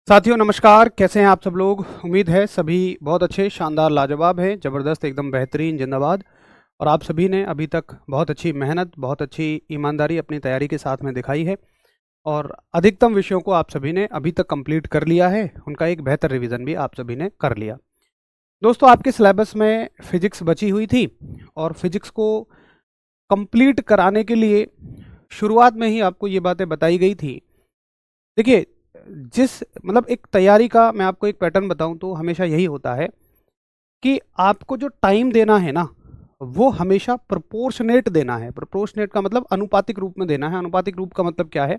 साथियों नमस्कार, कैसे हैं आप सब लोग। उम्मीद है सभी बहुत अच्छे, शानदार, लाजवाब हैं, ज़बरदस्त, एकदम बेहतरीन, जिंदाबाद। और आप सभी ने अभी तक बहुत अच्छी मेहनत, बहुत अच्छी ईमानदारी अपनी तैयारी के साथ में दिखाई है और अधिकतम विषयों को आप सभी ने अभी तक कंप्लीट कर लिया है। उनका एक बेहतर रिवीजन भी आप सभी ने कर लिया। दोस्तों, आपके सिलेबस में फिजिक्स बची हुई थी और फिजिक्स को कंप्लीट कराने के लिए शुरुआत में ही आपको ये बातें बताई गई थी। देखिए, एक तैयारी का मैं आपको एक पैटर्न बताऊं तो हमेशा यही होता है कि आपको जो टाइम देना है ना, वो हमेशा प्रोपोर्शनेट देना है। प्रोपोर्शनेट का मतलब अनुपातिक रूप में देना है। अनुपातिक रूप का मतलब क्या है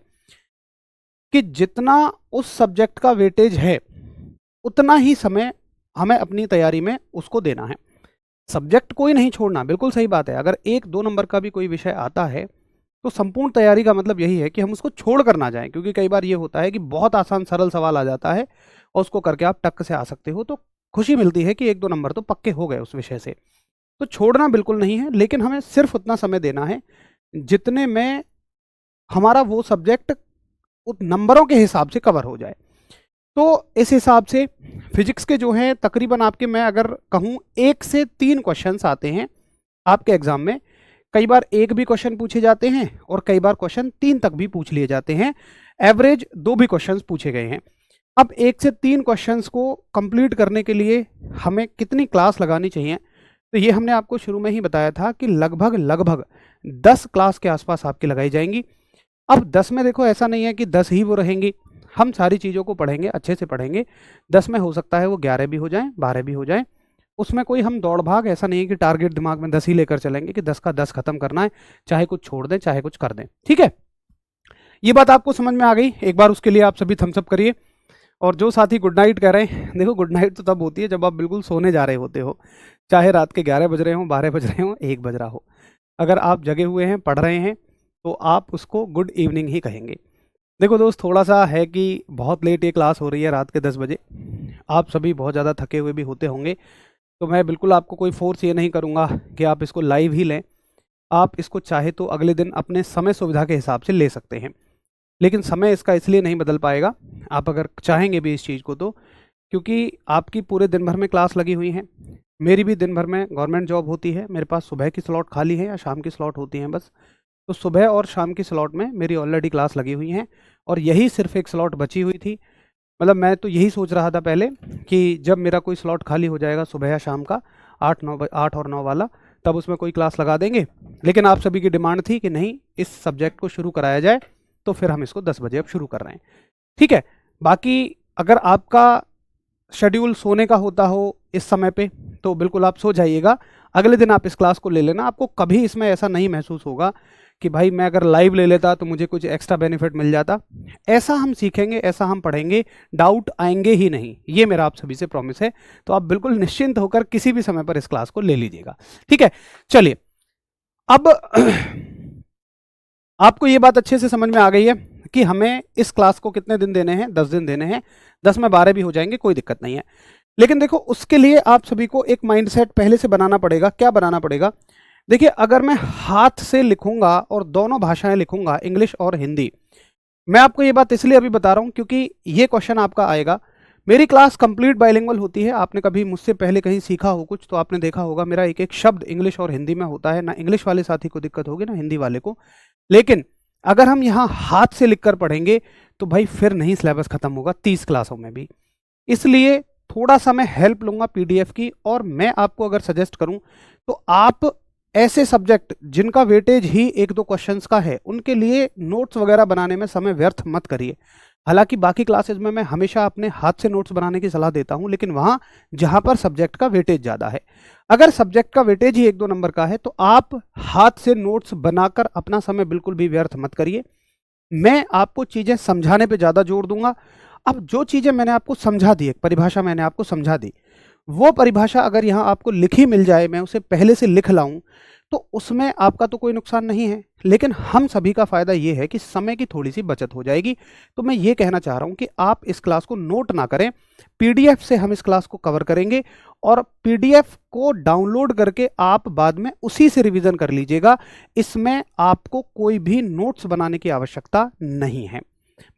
कि जितना उस सब्जेक्ट का वेटेज है उतना ही समय हमें अपनी तैयारी में उसको देना है। सब्जेक्ट कोई नहीं छोड़ना, बिल्कुल सही बात है। अगर 1-2 नंबर का भी कोई विषय आता है तो संपूर्ण तैयारी का मतलब यही है कि हम उसको छोड़ कर ना जाएं, क्योंकि कई बार ये होता है कि बहुत आसान सरल सवाल आ जाता है और उसको करके आप टक से आ सकते हो, तो खुशी मिलती है कि 1-2 नंबर तो पक्के हो गए उस विषय से। तो छोड़ना बिल्कुल नहीं है, लेकिन हमें सिर्फ उतना समय देना है जितने में हमारा वो सब्जेक्ट उन नंबरों के हिसाब से कवर हो जाए। तो इस हिसाब से फिजिक्स के जो हैं तकरीबन आपके, मैं अगर कहूँ, 1 से 3 क्वेश्चंस आते हैं आपके एग्जाम में। कई बार 1 भी क्वेश्चन पूछे जाते हैं और कई बार क्वेश्चन 3 तक भी पूछ लिए जाते हैं। एवरेज 2 भी क्वेश्चंस पूछे गए हैं। अब 1 से 3 क्वेश्चंस को कंप्लीट करने के लिए हमें कितनी क्लास लगानी चाहिए, तो ये हमने आपको शुरू में ही बताया था कि लगभग लगभग 10 क्लास के आसपास आपकी लगाई जाएंगी। अब 10 में देखो, ऐसा नहीं है कि 10 ही वो रहेंगी। हम सारी चीज़ों को पढ़ेंगे, अच्छे से पढ़ेंगे। 10 में हो सकता है वो 11 भी हो जाएं, 12 भी हो जाएं। उसमें कोई हम दौड़ भाग ऐसा नहीं है कि टारगेट दिमाग में 10 ही लेकर चलेंगे कि 10 का 10 खत्म करना है, चाहे कुछ छोड़ दें चाहे कुछ कर दें। ठीक है, ये बात आपको समझ में आ गई। एक बार उसके लिए आप सभी थम्स अप करिए। और जो साथी गुड नाइट कह रहे हैं, देखो गुड नाइट तो तब होती है जब आप बिल्कुल सोने जा रहे होते हो, चाहे रात के 11 बज रहे हो, 12 बज रहे हो, 1 बज रहा हो। अगर आप जगे हुए हैं, पढ़ रहे हैं, तो आप उसको गुड इवनिंग ही कहेंगे। देखो दोस्त, थोड़ा सा है कि बहुत लेट ये क्लास हो रही है, रात के 10 बजे। आप सभी बहुत ज़्यादा थके हुए भी होते होंगे, तो मैं बिल्कुल आपको कोई फोर्स ये नहीं करूँगा कि आप इसको लाइव ही लें। आप इसको चाहे तो अगले दिन अपने समय सुविधा के हिसाब से ले सकते हैं, लेकिन समय इसका इसलिए नहीं बदल पाएगा, आप अगर चाहेंगे भी इस चीज़ को तो, क्योंकि आपकी पूरे दिन भर में क्लास लगी हुई है। मेरी भी दिन भर में गवर्नमेंट जॉब होती है। मेरे पास सुबह की स्लॉट खाली है या शाम की स्लॉट होती हैं बस। तो सुबह और शाम की स्लॉट में मेरी ऑलरेडी क्लास लगी हुई हैं और यही सिर्फ एक स्लॉट बची हुई थी। मतलब मैं तो यही सोच रहा था पहले कि जब मेरा कोई स्लॉट खाली हो जाएगा सुबह या शाम का 8 और 9 वाला, तब उसमें कोई क्लास लगा देंगे। लेकिन आप सभी की डिमांड थी कि नहीं, इस सब्जेक्ट को शुरू कराया जाए, तो फिर हम इसको 10 बजे अब शुरू कर रहे हैं। ठीक है, बाकी अगर आपका शेड्यूल सोने का होता हो इस समय पे, तो बिल्कुल आप सो जाइएगा। अगले दिन आप इस क्लास को ले लेना। आपको कभी इसमें ऐसा नहीं महसूस होगा कि भाई मैं अगर लाइव ले लेता तो मुझे कुछ एक्स्ट्रा बेनिफिट मिल जाता। ऐसा हम सीखेंगे, ऐसा हम पढ़ेंगे, डाउट आएंगे ही नहीं, ये मेरा आप सभी से प्रॉमिस है। तो आप बिल्कुल निश्चिंत होकर किसी भी समय पर इस क्लास को ले लीजिएगा। ठीक है, चलिए अब आपको ये बात अच्छे से समझ में आ गई है कि हमें इस क्लास को कितने दिन देने हैं। 10 दिन देने हैं। 10 में 12 भी हो जाएंगे, कोई दिक्कत नहीं है। लेकिन देखो, उसके लिए आप सभी को एक माइंडसेट पहले से बनाना पड़ेगा। क्या बनाना पड़ेगा? देखिए, अगर मैं हाथ से लिखूंगा और दोनों भाषाएं लिखूंगा, इंग्लिश और हिंदी, मैं आपको ये बात इसलिए अभी बता रहा हूं क्योंकि ये क्वेश्चन आपका आएगा। मेरी क्लास कंप्लीट बाइलिंगुअल होती है। आपने कभी मुझसे पहले कहीं सीखा हो कुछ तो आपने देखा होगा मेरा एक एक शब्द इंग्लिश और हिंदी में होता है। ना इंग्लिश वाले साथी को दिक्कत होगी ना हिंदी वाले को। लेकिन अगर हम यहाँ हाथ से लिखकर पढ़ेंगे तो भाई फिर नहीं सिलेबस खत्म होगा 30 क्लासों में भी। इसलिए थोड़ा सा मैं हेल्प लूंगा पीडीएफ की, और मैं आपको अगर सजेस्ट करूं तो आप ऐसे सब्जेक्ट जिनका वेटेज ही 1-2 क्वेश्चंस का है, उनके लिए नोट्स वगैरह बनाने में समय व्यर्थ मत करिए। हालांकि बाकी क्लासेस में मैं हमेशा अपने हाथ से नोट्स बनाने की सलाह देता हूं, लेकिन वहां जहां पर सब्जेक्ट का वेटेज ज़्यादा है। अगर सब्जेक्ट का वेटेज ही 1-2 नंबर का है तो आप हाथ से नोट्स बनाकर अपना समय बिल्कुल भी व्यर्थ मत करिए। मैं आपको चीज़ें समझाने पे ज़्यादा जोर दूंगा। अब जो चीज़ें मैंने आपको समझा दी, एक परिभाषा मैंने आपको समझा दी, वो परिभाषा अगर यहाँ आपको लिखी मिल जाए, मैं उसे पहले से लिख लाऊं, तो उसमें आपका तो कोई नुकसान नहीं है, लेकिन हम सभी का फायदा ये है कि समय की थोड़ी सी बचत हो जाएगी। तो मैं ये कहना चाह रहा हूं कि आप इस क्लास को नोट ना करें, पीडीएफ से हम इस क्लास को कवर करेंगे और पीडीएफ को डाउनलोड करके आप बाद में उसी से रिवीजन कर लीजिएगा। इसमें आपको कोई भी नोट्स बनाने की आवश्यकता नहीं है।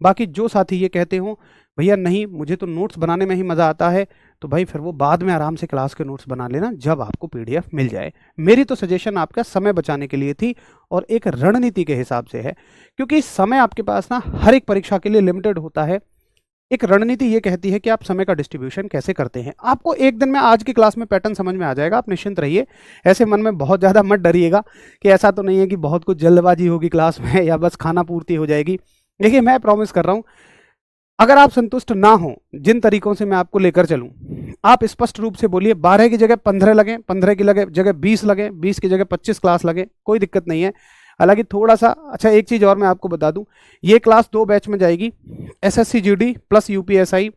बाकी जो साथी ये कहते हो भैया नहीं मुझे तो नोट्स बनाने में ही मज़ा आता है, तो भाई फिर वो बाद में आराम से क्लास के नोट्स बना लेना जब आपको पीडीएफ मिल जाए। मेरी तो सजेशन आपका समय बचाने के लिए थी और एक रणनीति के हिसाब से है, क्योंकि समय आपके पास ना हर एक परीक्षा के लिए लिमिटेड होता है। एक रणनीति ये कहती है कि आप समय का डिस्ट्रीब्यूशन कैसे करते हैं। आपको एक दिन में आज की क्लास में पैटर्न समझ में आ जाएगा, आप निश्चिंत रहिए। ऐसे मन में बहुत ज़्यादा मत डरिएगा कि ऐसा तो नहीं है कि बहुत कुछ जल्दबाजी होगी क्लास में या बस खाना पूर्ति हो जाएगी। देखिए मैं प्रॉमिस कर रहा हूँ, अगर आप संतुष्ट ना हो जिन तरीकों से मैं आपको लेकर चलूँ, आप स्पष्ट रूप से बोलिए 12 की जगह 15 लगें, 15 की जगह 20 लगें, 20 की जगह 25 क्लास लगें, कोई दिक्कत नहीं है। हालांकि थोड़ा सा अच्छा एक चीज़ और मैं आपको बता दूं, ये क्लास 2 बैच में जाएगी, एसएससी जीडी प्लस यूपीएसआई।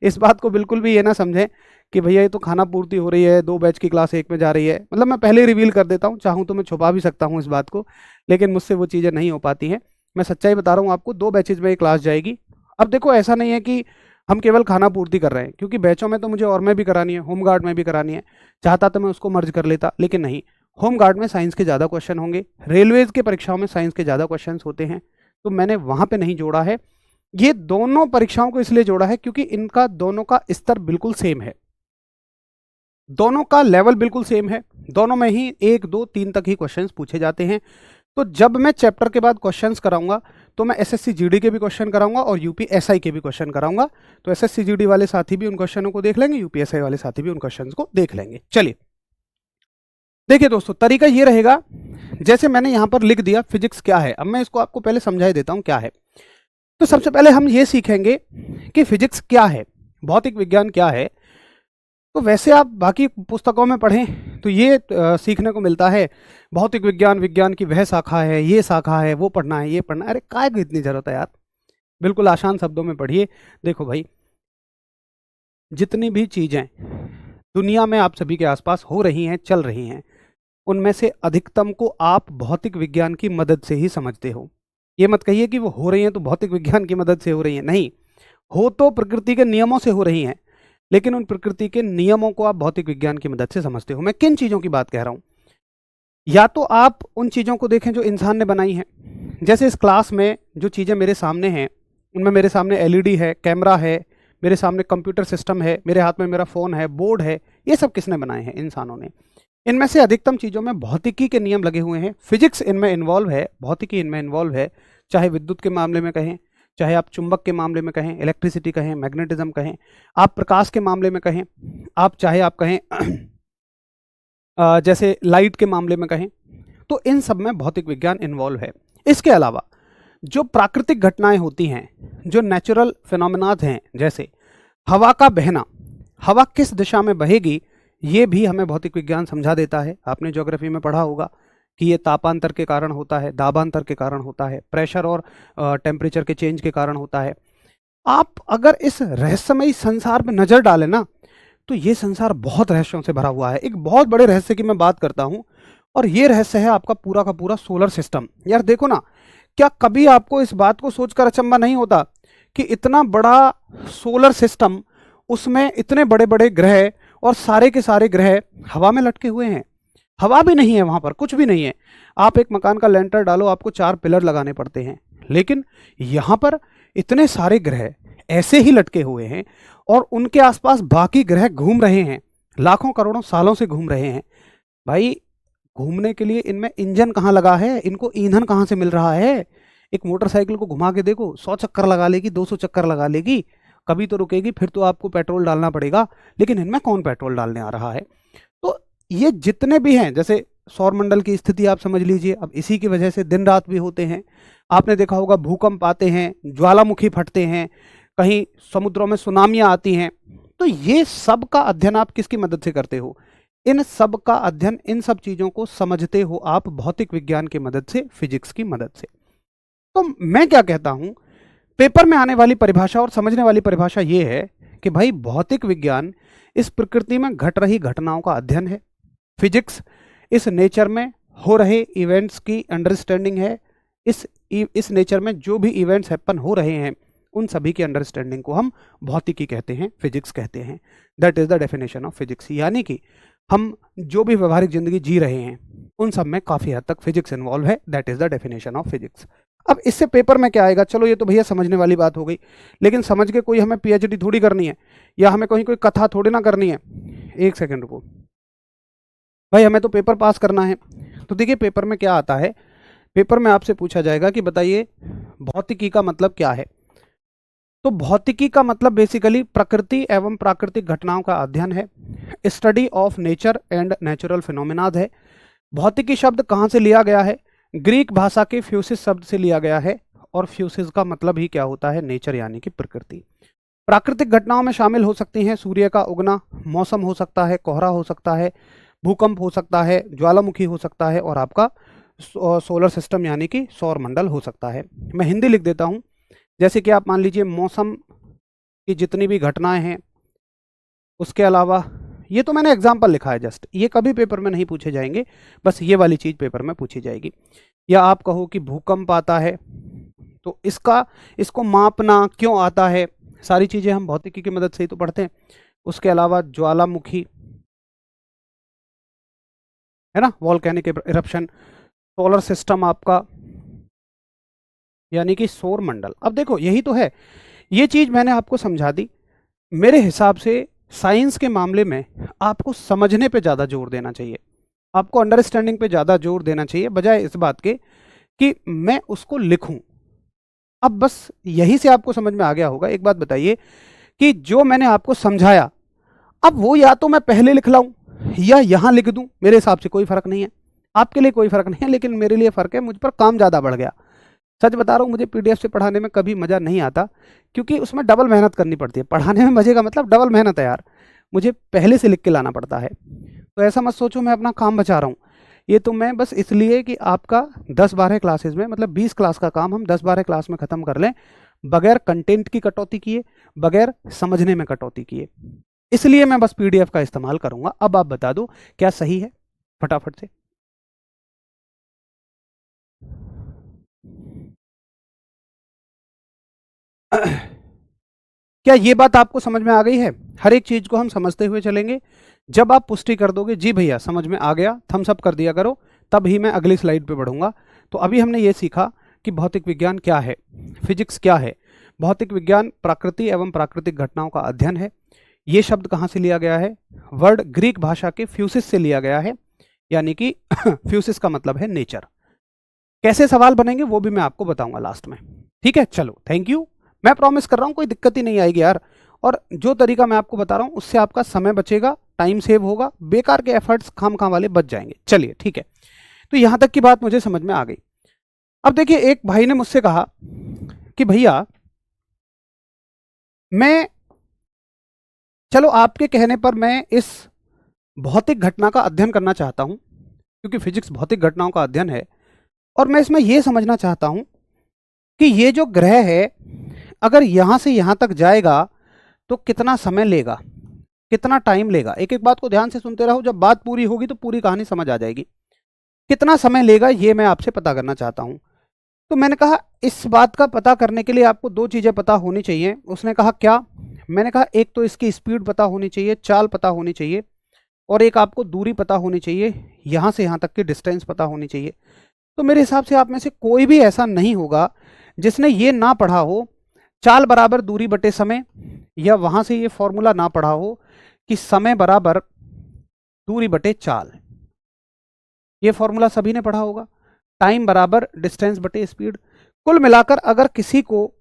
इस बात को बिल्कुल भी ये ना समझें कि भैया ये तो खाना पूर्ति हो रही है, 2 बैच की क्लास एक में जा रही है। मतलब मैं पहले रिवील कर देता हूँ, चाहूँ तो मैं छुपा भी सकता हूँ इस बात को, लेकिन मुझसे वो चीज़ें नहीं हो पाती हैं। मैं सच्चाई बता रहा हूँ आपको, 2 बैचेज में ये क्लास जाएगी। अब देखो ऐसा नहीं है कि हम केवल खाना पूर्ति कर रहे हैं, क्योंकि बैचों में तो मुझे और में भी करानी है, होमगार्ड में भी करानी है। चाहता तो मैं उसको मर्ज कर लेता, लेकिन नहीं, होमगार्ड में साइंस के ज़्यादा क्वेश्चन होंगे, रेलवेज के परीक्षाओं में साइंस के ज़्यादा क्वेश्चन होते हैं, तो मैंने वहाँ पे नहीं जोड़ा है। ये दोनों परीक्षाओं को इसलिए जोड़ा है क्योंकि इनका दोनों का स्तर बिल्कुल सेम है, दोनों का लेवल बिल्कुल सेम है, दोनों में ही 1 2 3 तक ही क्वेश्चंस पूछे जाते हैं। तो जब मैं चैप्टर के बाद क्वेश्चंस कराऊंगा तो मैं एसएससी जीडी के भी क्वेश्चन कराऊंगा और यूपीएसआई के भी क्वेश्चन कराऊंगा। तो एसएससी जीडी वाले साथी भी उन क्वेश्चनों को देख लेंगे, यूपीएसआई वाले साथी भी उन क्वेश्चंस को देख लेंगे। चलिए देखिए दोस्तों, तरीका ये रहेगा, जैसे मैंने यहां पर लिख दिया फिजिक्स क्या है, अब मैं इसको आपको पहले समझाई देता हूं क्या है। तो सबसे पहले हम ये सीखेंगे कि फिजिक्स क्या है, भौतिक विज्ञान क्या है। तो वैसे आप बाकी पुस्तकों में पढ़ें तो ये सीखने को मिलता है, भौतिक विज्ञान विज्ञान की वह शाखा है, ये शाखा है, वो पढ़ना है, ये पढ़ना है। अरे काय की इतनी जरूरत है यार, बिल्कुल आसान शब्दों में पढ़िए। देखो भाई, जितनी भी चीजें दुनिया में आप सभी के आसपास हो रही हैं, चल रही हैं, उनमें से अधिकतम को आप भौतिक विज्ञान की मदद से ही समझते हो। ये मत कहिए कि वो हो रही हैं तो भौतिक विज्ञान की मदद से हो रही हैं, नहीं, हो तो प्रकृति के नियमों से हो रही हैं, लेकिन उन प्रकृति के नियमों को आप भौतिक विज्ञान की मदद से समझते हो। मैं किन चीजों की बात कह रहा हूं, या तो आप उन चीजों को देखें जो इंसान ने बनाई हैं। जैसे इस क्लास में जो चीजें मेरे सामने हैं, उनमें मेरे सामने एलईडी है, कैमरा है, मेरे सामने कंप्यूटर सिस्टम है, मेरे हाथ में मेरा फोन है, बोर्ड है, ये सब किसने बनाए हैं? इंसानों ने। इनमें से अधिकतम चीजों में भौतिकी के नियम लगे हुए हैं, फिजिक्स इनमें इन्वॉल्व है, भौतिकी इनमें इन्वॉल्व है। चाहे विद्युत के मामले में कहें, चाहे आप चुंबक के मामले में कहें, इलेक्ट्रिसिटी कहें, मैग्नेटिज्म कहें, आप प्रकाश के मामले में कहें, आप चाहे आप कहें जैसे लाइट के मामले में कहें, तो इन सब में भौतिक विज्ञान इन्वॉल्व है। इसके अलावा जो प्राकृतिक घटनाएं होती हैं, जो नेचुरल फिनोमेनाज हैं, जैसे हवा का बहना, हवा किस दिशा में बहेगी, ये भी हमें भौतिक विज्ञान समझा देता है। आपने ज्योग्राफी में पढ़ा होगा कि ये तापांतर के कारण होता है, दाबांतर के कारण होता है, प्रेशर और टेम्परेचर के चेंज के कारण होता है। आप अगर इस रहस्यमयी संसार में नजर डालें ना, तो ये संसार बहुत रहस्यों से भरा हुआ है। एक बहुत बड़े रहस्य की मैं बात करता हूं, और ये रहस्य है आपका पूरा का पूरा सोलर सिस्टम। यार देखो ना, क्या कभी आपको इस बात को सोचकर अचंभा नहीं होता कि इतना बड़ा सोलर सिस्टम, उसमें इतने बड़े बड़े ग्रह, और सारे के सारे ग्रह हवा में लटके हुए हैं। हवा भी नहीं है वहां पर, कुछ भी नहीं है। आप एक मकान का लेंटर डालो, आपको 4 पिलर लगाने पड़ते हैं, लेकिन यहां पर इतने सारे ग्रह ऐसे ही लटके हुए हैं, और उनके आसपास बाकी ग्रह घूम रहे हैं, लाखों करोड़ों सालों से घूम रहे हैं। भाई, घूमने के लिए इनमें इंजन कहाँ लगा है, इनको ईंधन कहाँ से मिल रहा है? एक मोटरसाइकिल को घुमा के देखो, 100 चक्कर लगा लेगी, 200 चक्कर लगा लेगी, कभी तो रुकेगी, फिर तो आपको पेट्रोल डालना पड़ेगा। लेकिन इनमें कौन पेट्रोल डालने आ रहा है? तो ये जितने भी हैं, जैसे सौर मंडल की स्थिति आप समझ लीजिए, अब इसी की वजह से दिन रात भी होते हैं। आपने देखा होगा भूकंप आते हैं, ज्वालामुखी फटते हैं, कहीं समुद्रों में सुनामियां आती हैं। तो ये सब का अध्ययन आप किसकी मदद से करते हो? इन सब का अध्ययन, इन सब चीजों को समझते हो आप भौतिक विज्ञान की मदद से, फिजिक्स की मदद से। तो मैं क्या कहता हूं, पेपर में आने वाली परिभाषा और समझने वाली परिभाषा ये है कि भाई भौतिक विज्ञान इस प्रकृति में घट रही घटनाओं का अध्ययन है, फिजिक्स इस नेचर में हो रहे इवेंट्स की अंडरस्टैंडिंग है, इस नेचर में जो भी इवेंट्स हैपन हो रहे हैं उन सभी की अंडरस्टैंडिंग को हम भौतिकी कहते हैं, फिजिक्स कहते हैं। That is the definition of physics. यानी कि हम जो भी व्यवहारिक जिंदगी जी रहे हैं उन सब में काफी हद तक फिजिक्स इन्वॉल्व है। That is the definition of physics. अब इससे पेपर में क्या आएगा, चलो ये तो भैया समझने वाली बात हो गई, लेकिन समझ के कोई हमें पीएचडी थोड़ी करनी है, या हमें कोई कोई कथा थोड़ी ना करनी है। एक सेकंड रुको भाई, हमें तो पेपर पास करना है। तो देखिए पेपर में क्या आता है, पेपर में आपसे पूछा जाएगा कि बताइए भौतिकी का मतलब क्या है। तो भौतिकी का मतलब बेसिकली प्रकृति एवं प्राकृतिक घटनाओं का अध्ययन है, study of nature and natural phenomenas है। भौतिकी शब्द कहाँ से लिया गया है, ग्रीक भाषा के फ्यूसिस शब्द से लिया गया है, और फ्यूसिस का मतलब ही क्या होता है, नेचर यानी कि प्रकृति। प्राकृतिक घटनाओं में शामिल हो सकती हैं सूर्य का उगना, मौसम हो सकता है, कोहरा हो सकता है, भूकंप हो सकता है, ज्वालामुखी हो सकता है, और आपका सोलर सिस्टम यानी कि सौर मंडल हो सकता है। मैं हिंदी लिख देता हूँ, जैसे कि आप मान लीजिए मौसम की जितनी भी घटनाएं हैं, उसके अलावा ये तो मैंने एग्जाम्पल लिखा है जस्ट, ये कभी पेपर में नहीं पूछे जाएंगे, बस ये वाली चीज़ पेपर में पूछी जाएगी। या आप कहो कि भूकंप आता है तो इसको मापना क्यों आता है, सारी चीज़ें हम भौतिकी की मदद से ही तो पढ़ते हैं। उसके अलावा ज्वालामुखी है ना, वॉल्केनिक इरप्शन, सोलर सिस्टम आपका यानी कि सौर मंडल। अब देखो यही तो है, ये चीज़ मैंने आपको समझा दी। मेरे हिसाब से साइंस के मामले में आपको समझने पे ज़्यादा जोर देना चाहिए, आपको अंडरस्टैंडिंग पे ज़्यादा जोर देना चाहिए, बजाय इस बात के कि मैं उसको लिखूं। अब बस यही से आपको समझ में आ गया होगा। एक बात बताइए कि जो मैंने आपको समझाया, अब वो या तो मैं पहले लिख लाऊं या यहां लिख दूं, मेरे हिसाब से कोई फर्क नहीं है, आपके लिए कोई फर्क नहीं है, लेकिन मेरे लिए फर्क है, मुझ पर काम ज़्यादा बढ़ गया। सच बता रहा हूँ, मुझे पीडीएफ से पढ़ाने में कभी मज़ा नहीं आता, क्योंकि उसमें डबल मेहनत करनी पड़ती है। पढ़ाने में मज़े का मतलब डबल मेहनत है यार, मुझे पहले से लिख के लाना पड़ता है। तो ऐसा मत सोचो मैं अपना काम बचा रहा हूँ, ये तो मैं बस इसलिए कि आपका 10-12 क्लासेस में, मतलब 20 क्लास का काम हम 10-12 क्लास में ख़त्म कर लें, बगैर कंटेंट की कटौती किए, बगैर समझने में कटौती किए, इसलिए मैं बस पीडीएफ का इस्तेमाल करूँगा। अब आप बता दो क्या सही है फटाफट से। क्या ये बात आपको समझ में आ गई है? हर एक चीज को हम समझते हुए चलेंगे। जब आप पुष्टि कर दोगे जी भैया समझ में आ गया, थम्स अप कर दिया करो, तब ही मैं अगली स्लाइड पे बढ़ूंगा। तो अभी हमने ये सीखा कि भौतिक विज्ञान क्या है, फिजिक्स क्या है। भौतिक विज्ञान प्रकृति एवं प्राकृतिक घटनाओं का अध्ययन है। ये शब्द कहाँ से लिया गया है, वर्ड ग्रीक भाषा के फ्यूसिस से लिया गया है, यानी कि फ्यूसिस का मतलब है नेचर। कैसे सवाल बनेंगे वो भी मैं आपको बताऊंगा लास्ट में, ठीक है। चलो थैंक यू, मैं प्रॉमिस कर रहा हूँ कोई दिक्कत ही नहीं आएगी यार, और जो तरीका मैं आपको बता रहा हूँ उससे आपका समय बचेगा, टाइम सेव होगा, बेकार के एफर्ट्स खाम खाम वाले बच जाएंगे। चलिए ठीक है, तो यहां तक की बात मुझे समझ में आ गई। अब देखिए एक भाई ने मुझसे कहा कि भैया मैं, चलो आपके कहने पर मैं इस भौतिक घटना का अध्ययन करना चाहता हूं, क्योंकि फिजिक्स भौतिक घटनाओं का अध्ययन है, और मैं इसमें यह समझना चाहता हूं कि ये जो ग्रह है अगर यहां से यहां तक जाएगा तो कितना समय लेगा, कितना टाइम लेगा। एक एक बात को ध्यान से सुनते रहो, जब बात पूरी होगी तो पूरी कहानी समझ आ जाएगी। कितना समय लेगा ये मैं आपसे पता करना चाहता हूं। तो मैंने कहा इस बात का पता करने के लिए आपको दो चीज़ें पता होनी चाहिए। उसने कहा क्या? मैंने कहा एक तो इसकी स्पीड पता होनी चाहिए, चाल पता होनी चाहिए, और एक आपको दूरी पता होनी चाहिए, यहाँ से यहाँ तक की डिस्टेंस पता होनी चाहिए। तो मेरे हिसाब से आप में से कोई भी ऐसा नहीं होगा जिसने ये ना पढ़ा हो चाल बराबर दूरी बटे समय, या वहाँ से ये फॉर्मूला ना पढ़ा हो कि समय बराबर दूरी बटे चाल। ये फॉर्मूला सभी ने पढ़ा होगा, टाइम बराबर डिस्टेंस बटे स्पीड। कुल मिलाकर अगर किसी को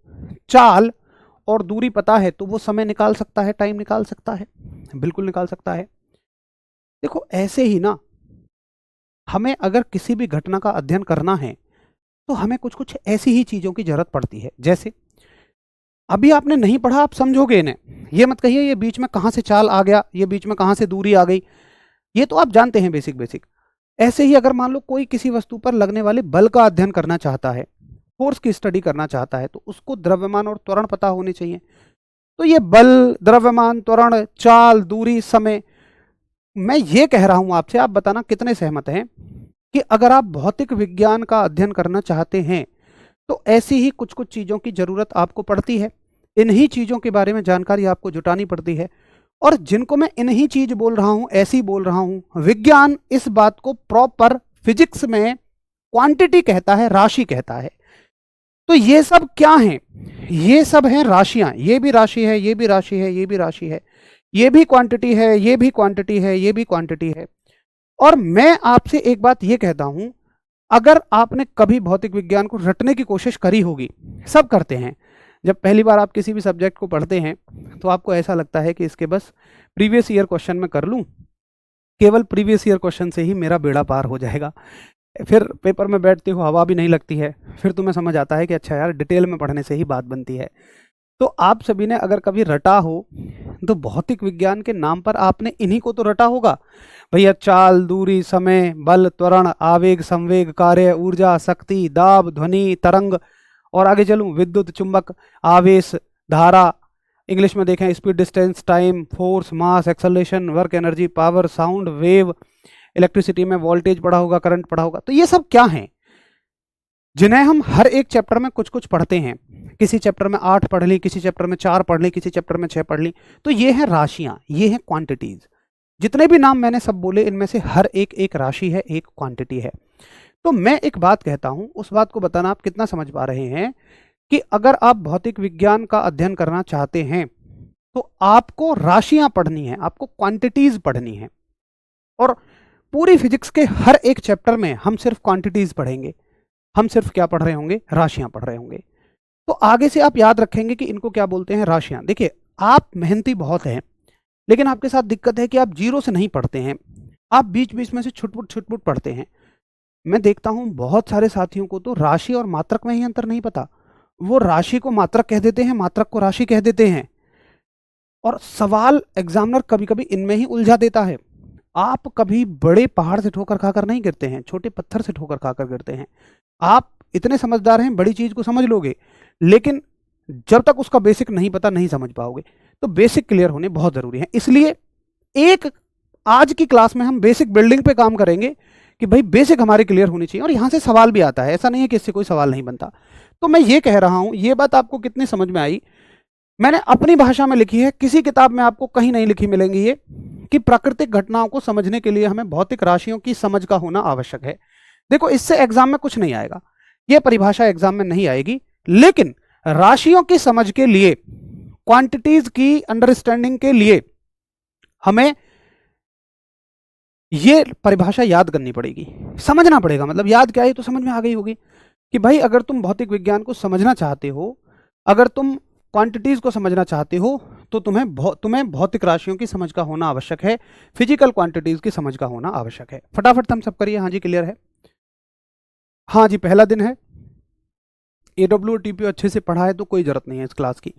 चाल और दूरी पता है तो वो समय निकाल सकता है, टाइम निकाल सकता है, बिल्कुल निकाल सकता है। देखो ऐसे ही ना, हमें अगर किसी भी घटना का अध्ययन करना है तो हमें कुछ कुछ ऐसी ही चीज़ों की जरूरत पड़ती है। जैसे अभी आपने नहीं पढ़ा, आप समझोगे इन्हें, ये मत कहिए ये बीच में कहाँ से चाल आ गया, ये बीच में कहाँ से दूरी आ गई, ये तो आप जानते हैं बेसिक बेसिक। ऐसे ही अगर मान लो कोई किसी वस्तु पर लगने वाले बल का अध्ययन करना चाहता है, फोर्स की स्टडी करना चाहता है, तो उसको द्रव्यमान और त्वरण पता होने चाहिए। तो ये बल, द्रव्यमान, त्वरण, चाल, दूरी, समय, मैं ये कह रहा हूं आपसे, आप बताना कितने सहमत हैं कि अगर आप भौतिक विज्ञान का अध्ययन करना चाहते हैं तो ऐसी ही कुछ कुछ चीज़ों की ज़रूरत आपको पड़ती है। इन्हीं चीज़ों के बारे में जानकारी आपको जुटानी पड़ती है, और जिनको मैं इन्हीं चीज़ बोल रहा हूँ, ऐसी बोल रहा हूँ। विज्ञान इस बात को प्रॉपर फिजिक्स में क्वांटिटी कहता है, राशि कहता है। तो ये सब क्या हैं? ये सब हैं राशियां। ये भी राशि है, ये भी राशि है, ये भी राशि है, ये भी क्वांटिटी है, ये भी क्वांटिटी है, ये भी क्वांटिटी है। और मैं आपसे एक बात ये कहता हूं, अगर आपने कभी भौतिक विज्ञान को रटने की कोशिश करी होगी, सब करते हैं, जब पहली बार आप किसी भी सब्जेक्ट को पढ़ते हैं तो आपको ऐसा लगता है कि इसके बस प्रीवियस ईयर क्वेश्चन में कर लूं, केवल प्रीवियस ईयर क्वेश्चन से ही मेरा बेड़ा पार हो जाएगा। फिर पेपर में बैठते हो, हवा भी नहीं लगती है, फिर तुम्हें समझ आता है कि अच्छा यार, डिटेल में पढ़ने से ही बात बनती है। तो आप सभी ने अगर कभी रटा हो तो भौतिक विज्ञान के नाम पर आपने इन्हीं को तो रटा होगा भैया। चाल, दूरी, समय, बल, त्वरण, आवेग, संवेग, कार्य, ऊर्जा, शक्ति, दाब, ध्वनि, तरंग, और आगे चलूं, विद्युत, चुंबक, आवेश, धारा, इंग्लिश में देखें speed, distance, time, force, mass, acceleration, work, energy, power, sound, wave, electricity में वोल्टेज पढ़ा होगा, करंट पढ़ा होगा। तो ये सब क्या हैं जिन्हें हम हर एक चैप्टर में कुछ कुछ पढ़ते हैं। किसी चैप्टर में 8 पढ़ ली, किसी चैप्टर में 4 पढ़ ली, किसी चैप्टर में 6 पढ़ ली। तो ये हैं राशियां, ये हैं क्वांटिटीज। जितने भी नाम मैंने सब बोले, इनमें से हर एक एक राशि है, एक क्वांटिटी है। तो मैं एक बात कहता हूं, उस बात को बताना आप कितना समझ पा रहे हैं कि अगर आप भौतिक विज्ञान का अध्ययन करना चाहते हैं तो आपको राशियां पढ़नी है, आपको क्वांटिटीज पढ़नी है। और पूरी फिजिक्स के हर एक चैप्टर में हम सिर्फ क्वांटिटीज पढ़ेंगे, हम सिर्फ क्या पढ़ रहे होंगे? राशियां पढ़ रहे होंगे। तो आगे से आप याद रखेंगे कि इनको क्या बोलते हैं? राशियां। देखिए, आप मेहनती बहुत हैं, लेकिन आपके साथ दिक्कत है कि आप जीरो से नहीं पढ़ते हैं, आप बीच बीच में से छुटपुट छुटपुट पढ़ते हैं। मैं देखता हूं बहुत सारे साथियों को तो राशि और मात्रक में ही अंतर नहीं पता। वो राशि को मात्रक कह देते हैं, मात्रक को राशि कह देते हैं, और सवाल एग्जामिनर कभी कभी इनमें ही उलझा देता है। आप कभी बड़े पहाड़ से ठोकर खाकर नहीं गिरते हैं, छोटे पत्थर से ठोकर खाकर गिरते हैं। आप इतने समझदार हैं, बड़ी चीज को समझ लोगे, लेकिन जब तक उसका बेसिक नहीं पता नहीं समझ पाओगे। तो बेसिक क्लियर होने बहुत जरूरी है। इसलिए एक आज की क्लास में हम बेसिक बिल्डिंग पे काम करेंगे कि भाई बेसिक हमारी क्लियर होनी चाहिए, और यहां से सवाल भी आता है, ऐसा नहीं है कि इससे कोई सवाल नहीं बनता। तो मैं ये कह रहा हूं, ये बात आपको कितनी समझ में आई? मैंने अपनी भाषा में लिखी है, किसी किताब में आपको कहीं नहीं लिखी मिलेंगी ये, कि प्राकृतिक घटनाओं को समझने के लिए हमें भौतिक राशियों की समझ का होना आवश्यक है। देखो, इससे एग्जाम में कुछ नहीं आएगा, ये परिभाषा एग्जाम में नहीं आएगी, लेकिन राशियों की समझ के लिए, क्वांटिटीज की अंडरस्टैंडिंग के लिए हमें ये परिभाषा याद करनी पड़ेगी, समझना पड़ेगा। मतलब याद क्या है, तो समझ में आ गई होगी कि भाई अगर तुम भौतिक विज्ञान को समझना चाहते हो, अगर तुम क्वांटिटीज को समझना चाहते हो, तो तुम्हें भौतिक राशियों की समझ का होना आवश्यक है, फिजिकल क्वांटिटीज की समझ का होना आवश्यक है। फटाफट हम सब करिए। हाँ जी, क्लियर है? हाँ जी, पहला दिन है। AW और TPO अच्छे से पढ़ा है तो कोई जरूरत नहीं है इस क्लास की।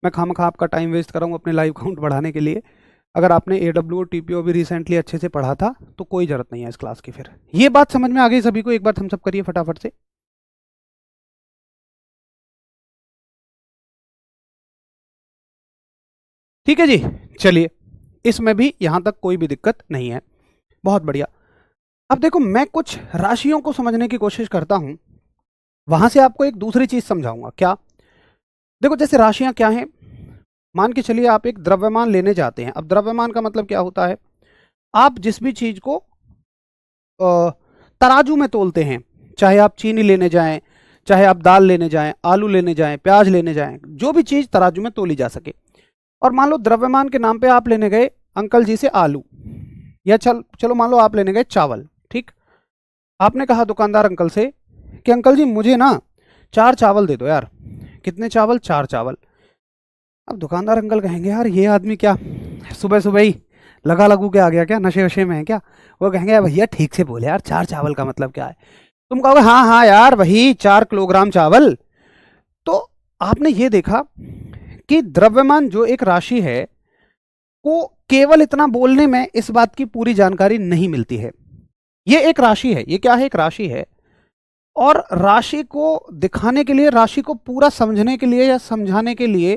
मैं खामखा आपका टाइम वेस्ट कर रहा हूँ अपने लाइव काउंट बढ़ाने के लिए। अगर आपने AW और TPO भी रिसेंटली अच्छे से पढ़ा था तो कोई जरूरत नहीं है इस क्लास की। फिर ये बात समझ में आ गई सभी को? एक बार हम सब करिए फटाफट से। ठीक है जी, चलिए, इसमें भी यहां तक कोई भी दिक्कत नहीं है। बहुत बढ़िया। अब देखो, मैं कुछ राशियों को समझने की कोशिश करता हूं, वहां से आपको एक दूसरी चीज समझाऊंगा। क्या? देखो, जैसे राशियां क्या हैं, मान के चलिए आप एक द्रव्यमान लेने जाते हैं। अब द्रव्यमान का मतलब क्या होता है? आप जिस भी चीज को तराजू में तोलते हैं, चाहे आप चीनी लेने जाएं, चाहे आप दाल लेने जाएं, आलू लेने जाएं, प्याज लेने जाएं, जो भी चीज तराजू में तोली जा सके। और मान लो द्रव्यमान के नाम पे आप लेने गए अंकल जी से आलू, या चलो मान लो आप लेने गए चावल। ठीक, आपने कहा दुकानदार अंकल से कि अंकल जी मुझे ना 4 चावल दे दो यार। कितने चावल? 4 चावल। अब दुकानदार अंकल कहेंगे यार ये आदमी क्या सुबह सुबह ही लगा लगू के आ गया, क्या नशे वशे में है क्या? वो कहेंगे भैया ठीक से बोले यार, 4 चावल का मतलब क्या है? तुम कहोगे हाँ हाँ यार वही 4 किलोग्राम चावल। तो आपने ये देखा कि द्रव्यमान जो एक राशि है, को केवल इतना बोलने में इस बात की पूरी जानकारी नहीं मिलती है। ये एक राशि है। ये क्या है? एक राशि है। और राशि को दिखाने के लिए, राशि को पूरा समझने के लिए या समझाने के लिए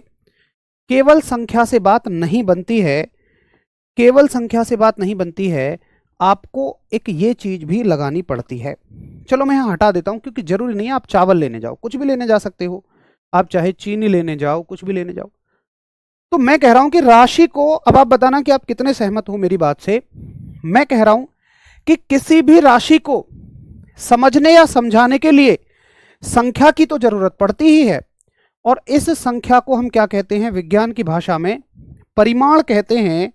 केवल संख्या से बात नहीं बनती है, केवल संख्या से बात नहीं बनती है, आपको एक ये चीज भी लगानी पड़ती है। चलो मैं यहां हटा देता हूं, क्योंकि जरूरी नहीं है आप चावल लेने जाओ, कुछ भी लेने जा सकते हो, आप चाहे चीनी लेने जाओ, कुछ भी लेने जाओ। तो मैं कह रहा हूं कि राशि को, अब आप बताना कि आप कितने सहमत हो मेरी बात से। मैं कह रहा हूं कि किसी भी राशि को समझने या समझाने के लिए संख्या की तो जरूरत पड़ती ही है, और इस संख्या को हम क्या कहते हैं विज्ञान की भाषा में? परिमाण कहते हैं,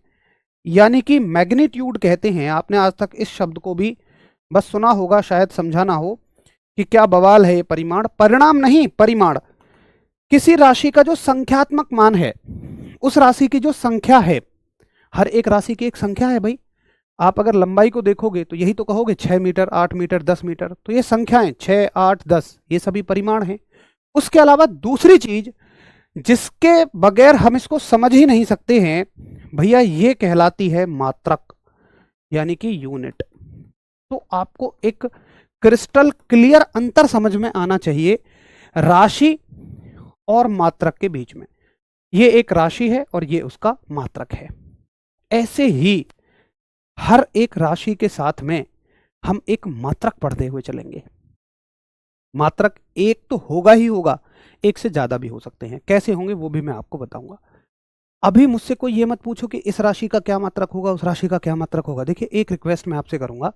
यानी कि मैग्नीट्यूड कहते हैं। आपने आज तक इस शब्द को भी बस सुना होगा, शायद समझा ना हो कि क्या बवाल है ये परिमाण। परिणाम नहीं, परिमाण। किसी राशि का जो संख्यात्मक मान है, उस राशि की जो संख्या है, हर एक राशि की एक संख्या है भाई। आप अगर लंबाई को देखोगे तो यही तो कहोगे 6 मीटर, 8 मीटर, 10 मीटर, तो ये संख्याएं 6, 8, 10, ये सभी परिमाण हैं। उसके अलावा दूसरी चीज जिसके बगैर हम इसको समझ ही नहीं सकते हैं भैया, ये कहलाती है मात्रक, यानी कि यूनिट। तो आपको एक क्रिस्टल क्लियर अंतर समझ में आना चाहिए राशि और मात्रक के बीच में। ये एक राशि है और ये उसका मात्रक है। ऐसे ही हर एक राशि के साथ में हम एक मात्रक पढ़ते हुए चलेंगे। मात्रक एक तो होगा ही होगा, एक से ज्यादा भी हो सकते हैं। कैसे होंगे वो भी मैं आपको बताऊंगा। अभी मुझसे कोई ये मत पूछो कि इस राशि का क्या मात्रक होगा, उस राशि का क्या मात्रक होगा। देखिए, एक रिक्वेस्ट मैं आपसे करूंगा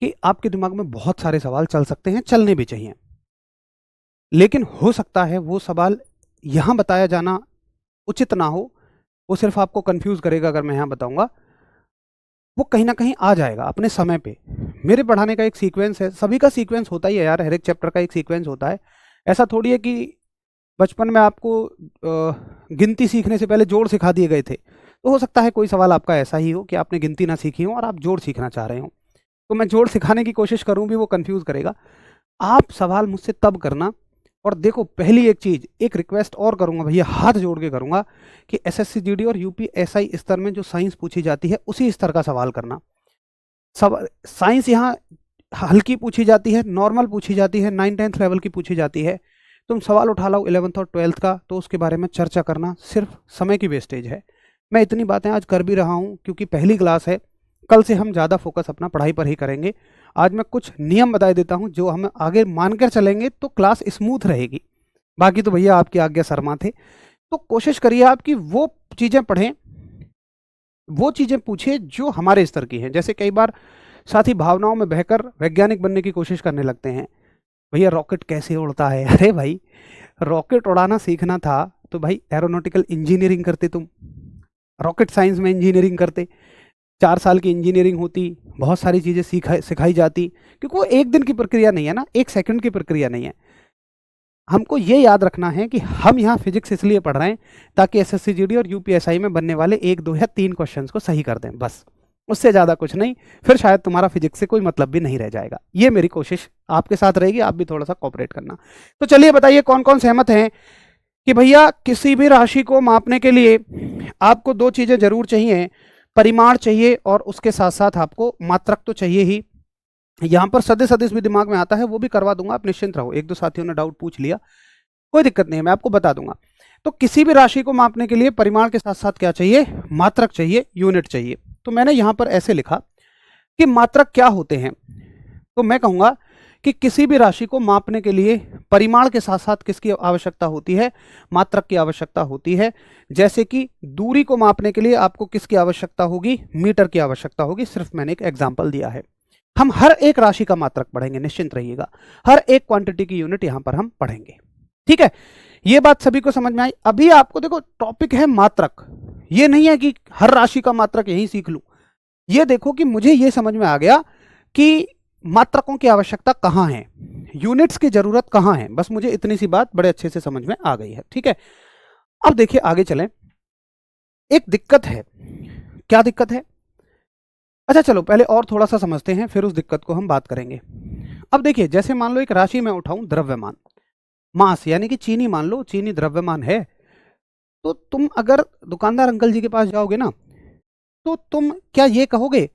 कि आपके दिमाग में बहुत सारे सवाल चल सकते हैं, चलने भी चाहिए, लेकिन हो सकता है वो सवाल यहां बताया जाना उचित ना हो, वो सिर्फ आपको कंफ्यूज करेगा। अगर मैं यहां बताऊंगा, वो कहीं ना कहीं आ जाएगा अपने समय पे। मेरे पढ़ाने का एक सीक्वेंस है, सभी का सीक्वेंस होता ही है यार, हर एक चैप्टर का एक सीक्वेंस होता है। ऐसा थोड़ी है कि बचपन में आपको गिनती सीखने से पहले जोड़ सिखा दिए गए थे। तो हो सकता है कोई सवाल आपका ऐसा ही हो कि आपने गिनती ना सीखी हो और आप जोड़ सीखना चाह रहे हो, तो मैं जोड़ सिखाने की कोशिश करूं भी वो कंफ्यूज करेगा। आप सवाल मुझसे तब करना। और देखो, पहली एक चीज, एक रिक्वेस्ट और करूंगा भैया, हाथ जोड़ के करूंगा कि एसएससी जीडी और यूपीएसआई स्तर में जो साइंस पूछी जाती है उसी स्तर का सवाल करना। सब साइंस यहाँ हल्की पूछी जाती है, नॉर्मल पूछी जाती है, 9-10th लेवल की पूछी जाती है। तुम सवाल उठा लो 11th और 12th का, तो उसके बारे में चर्चा करना सिर्फ समय की वेस्टेज है। मैं इतनी बातें आज कर भी रहा हूँ क्योंकि पहली क्लास है, कल से हम ज़्यादा फोकस अपना पढ़ाई पर ही करेंगे। आज मैं कुछ नियम बता देता हूँ जो हम आगे मानकर चलेंगे तो क्लास स्मूथ रहेगी। बाकी तो भैया आपकी आज्ञा शर्मा थे। तो कोशिश करिए आपकी वो चीज़ें पढ़ें, वो चीज़ें पूछे जो हमारे स्तर की हैं। जैसे कई बार साथी भावनाओं में बहकर वैज्ञानिक बनने की कोशिश करने लगते हैं। भैया रॉकेट कैसे उड़ता है? अरे भाई, रॉकेट उड़ाना सीखना था तो भाई एरोनॉटिकल इंजीनियरिंग करते तुम, रॉकेट साइंस में इंजीनियरिंग करते, 4 साल की इंजीनियरिंग होती, बहुत सारी चीज़ें सिखाई जाती। क्योंकि वो एक दिन की प्रक्रिया नहीं है ना, एक सेकंड की प्रक्रिया नहीं है। हमको ये याद रखना है कि हम यहाँ फिजिक्स इसलिए पढ़ रहे हैं ताकि एसएससी जीडी और यूपीएसआई में बनने वाले 1, 2 या 3 क्वेश्चंस को सही कर दें, बस, उससे ज़्यादा कुछ नहीं। फिर शायद तुम्हारा फिजिक्स से कोई मतलब भी नहीं रह जाएगा। ये मेरी कोशिश आपके साथ रहेगी, आप भी थोड़ा सा कोऑपरेट करना। तो चलिए बताइए कौन कौन सहमत हैं कि भैया किसी भी राशि को मापने के लिए आपको 2 चीज़ें जरूर चाहिए, परिमाण चाहिए और उसके साथ साथ आपको मात्रक तो चाहिए ही। यहाँ पर सदिश सदिश भी दिमाग में आता है, वो भी करवा दूंगा, आप निश्चिंत रहो। 1-2 साथियों ने डाउट पूछ लिया, कोई दिक्कत नहीं है, मैं आपको बता दूंगा। तो किसी भी राशि को मापने के लिए परिमाण के साथ साथ क्या चाहिए? मात्रक चाहिए, यूनिट चाहिए। तो मैंने यहाँ पर ऐसे लिखा कि मात्रक क्या होते हैं। तो मैं कहूँगा कि किसी भी राशि को मापने के लिए परिमाण के साथ साथ किसकी आवश्यकता होती है? मात्रक की आवश्यकता होती है। जैसे कि दूरी को मापने के लिए आपको किसकी आवश्यकता होगी? मीटर की आवश्यकता होगी। सिर्फ मैंने एक एग्जाम्पल दिया है। हम हर एक राशि का मात्रक पढ़ेंगे, निश्चिंत रहिएगा। हर एक क्वांटिटी की यूनिट यहां पर हम पढ़ेंगे, ठीक है? ये बात सभी को समझ में आई? अभी आपको देखो, टॉपिक है मात्रक। ये नहीं है कि हर राशि का मात्रक यही सीख लूं। ये देखो कि मुझे ये समझ में आ गया कि मात्रकों की आवश्यकता कहां है, यूनिट्स की जरूरत कहां है। बस मुझे इतनी सी बात बड़े अच्छे से समझ में आ गई है, ठीक है? अब देखिए आगे चलें। एक दिक्कत है। क्या दिक्कत है? अच्छा चलो पहले और थोड़ा सा समझते हैं, फिर उस दिक्कत को हम बात करेंगे। अब देखिए, जैसे मान लो एक राशि में उठाऊं, द्रव्यमान, मास, यानी कि चीनी मान लो, चीनी द्रव्यमान है। तो तुम अगर दुकानदार अंकल जी के पास जाओगे ना, तो तुम क्या ये कहोगे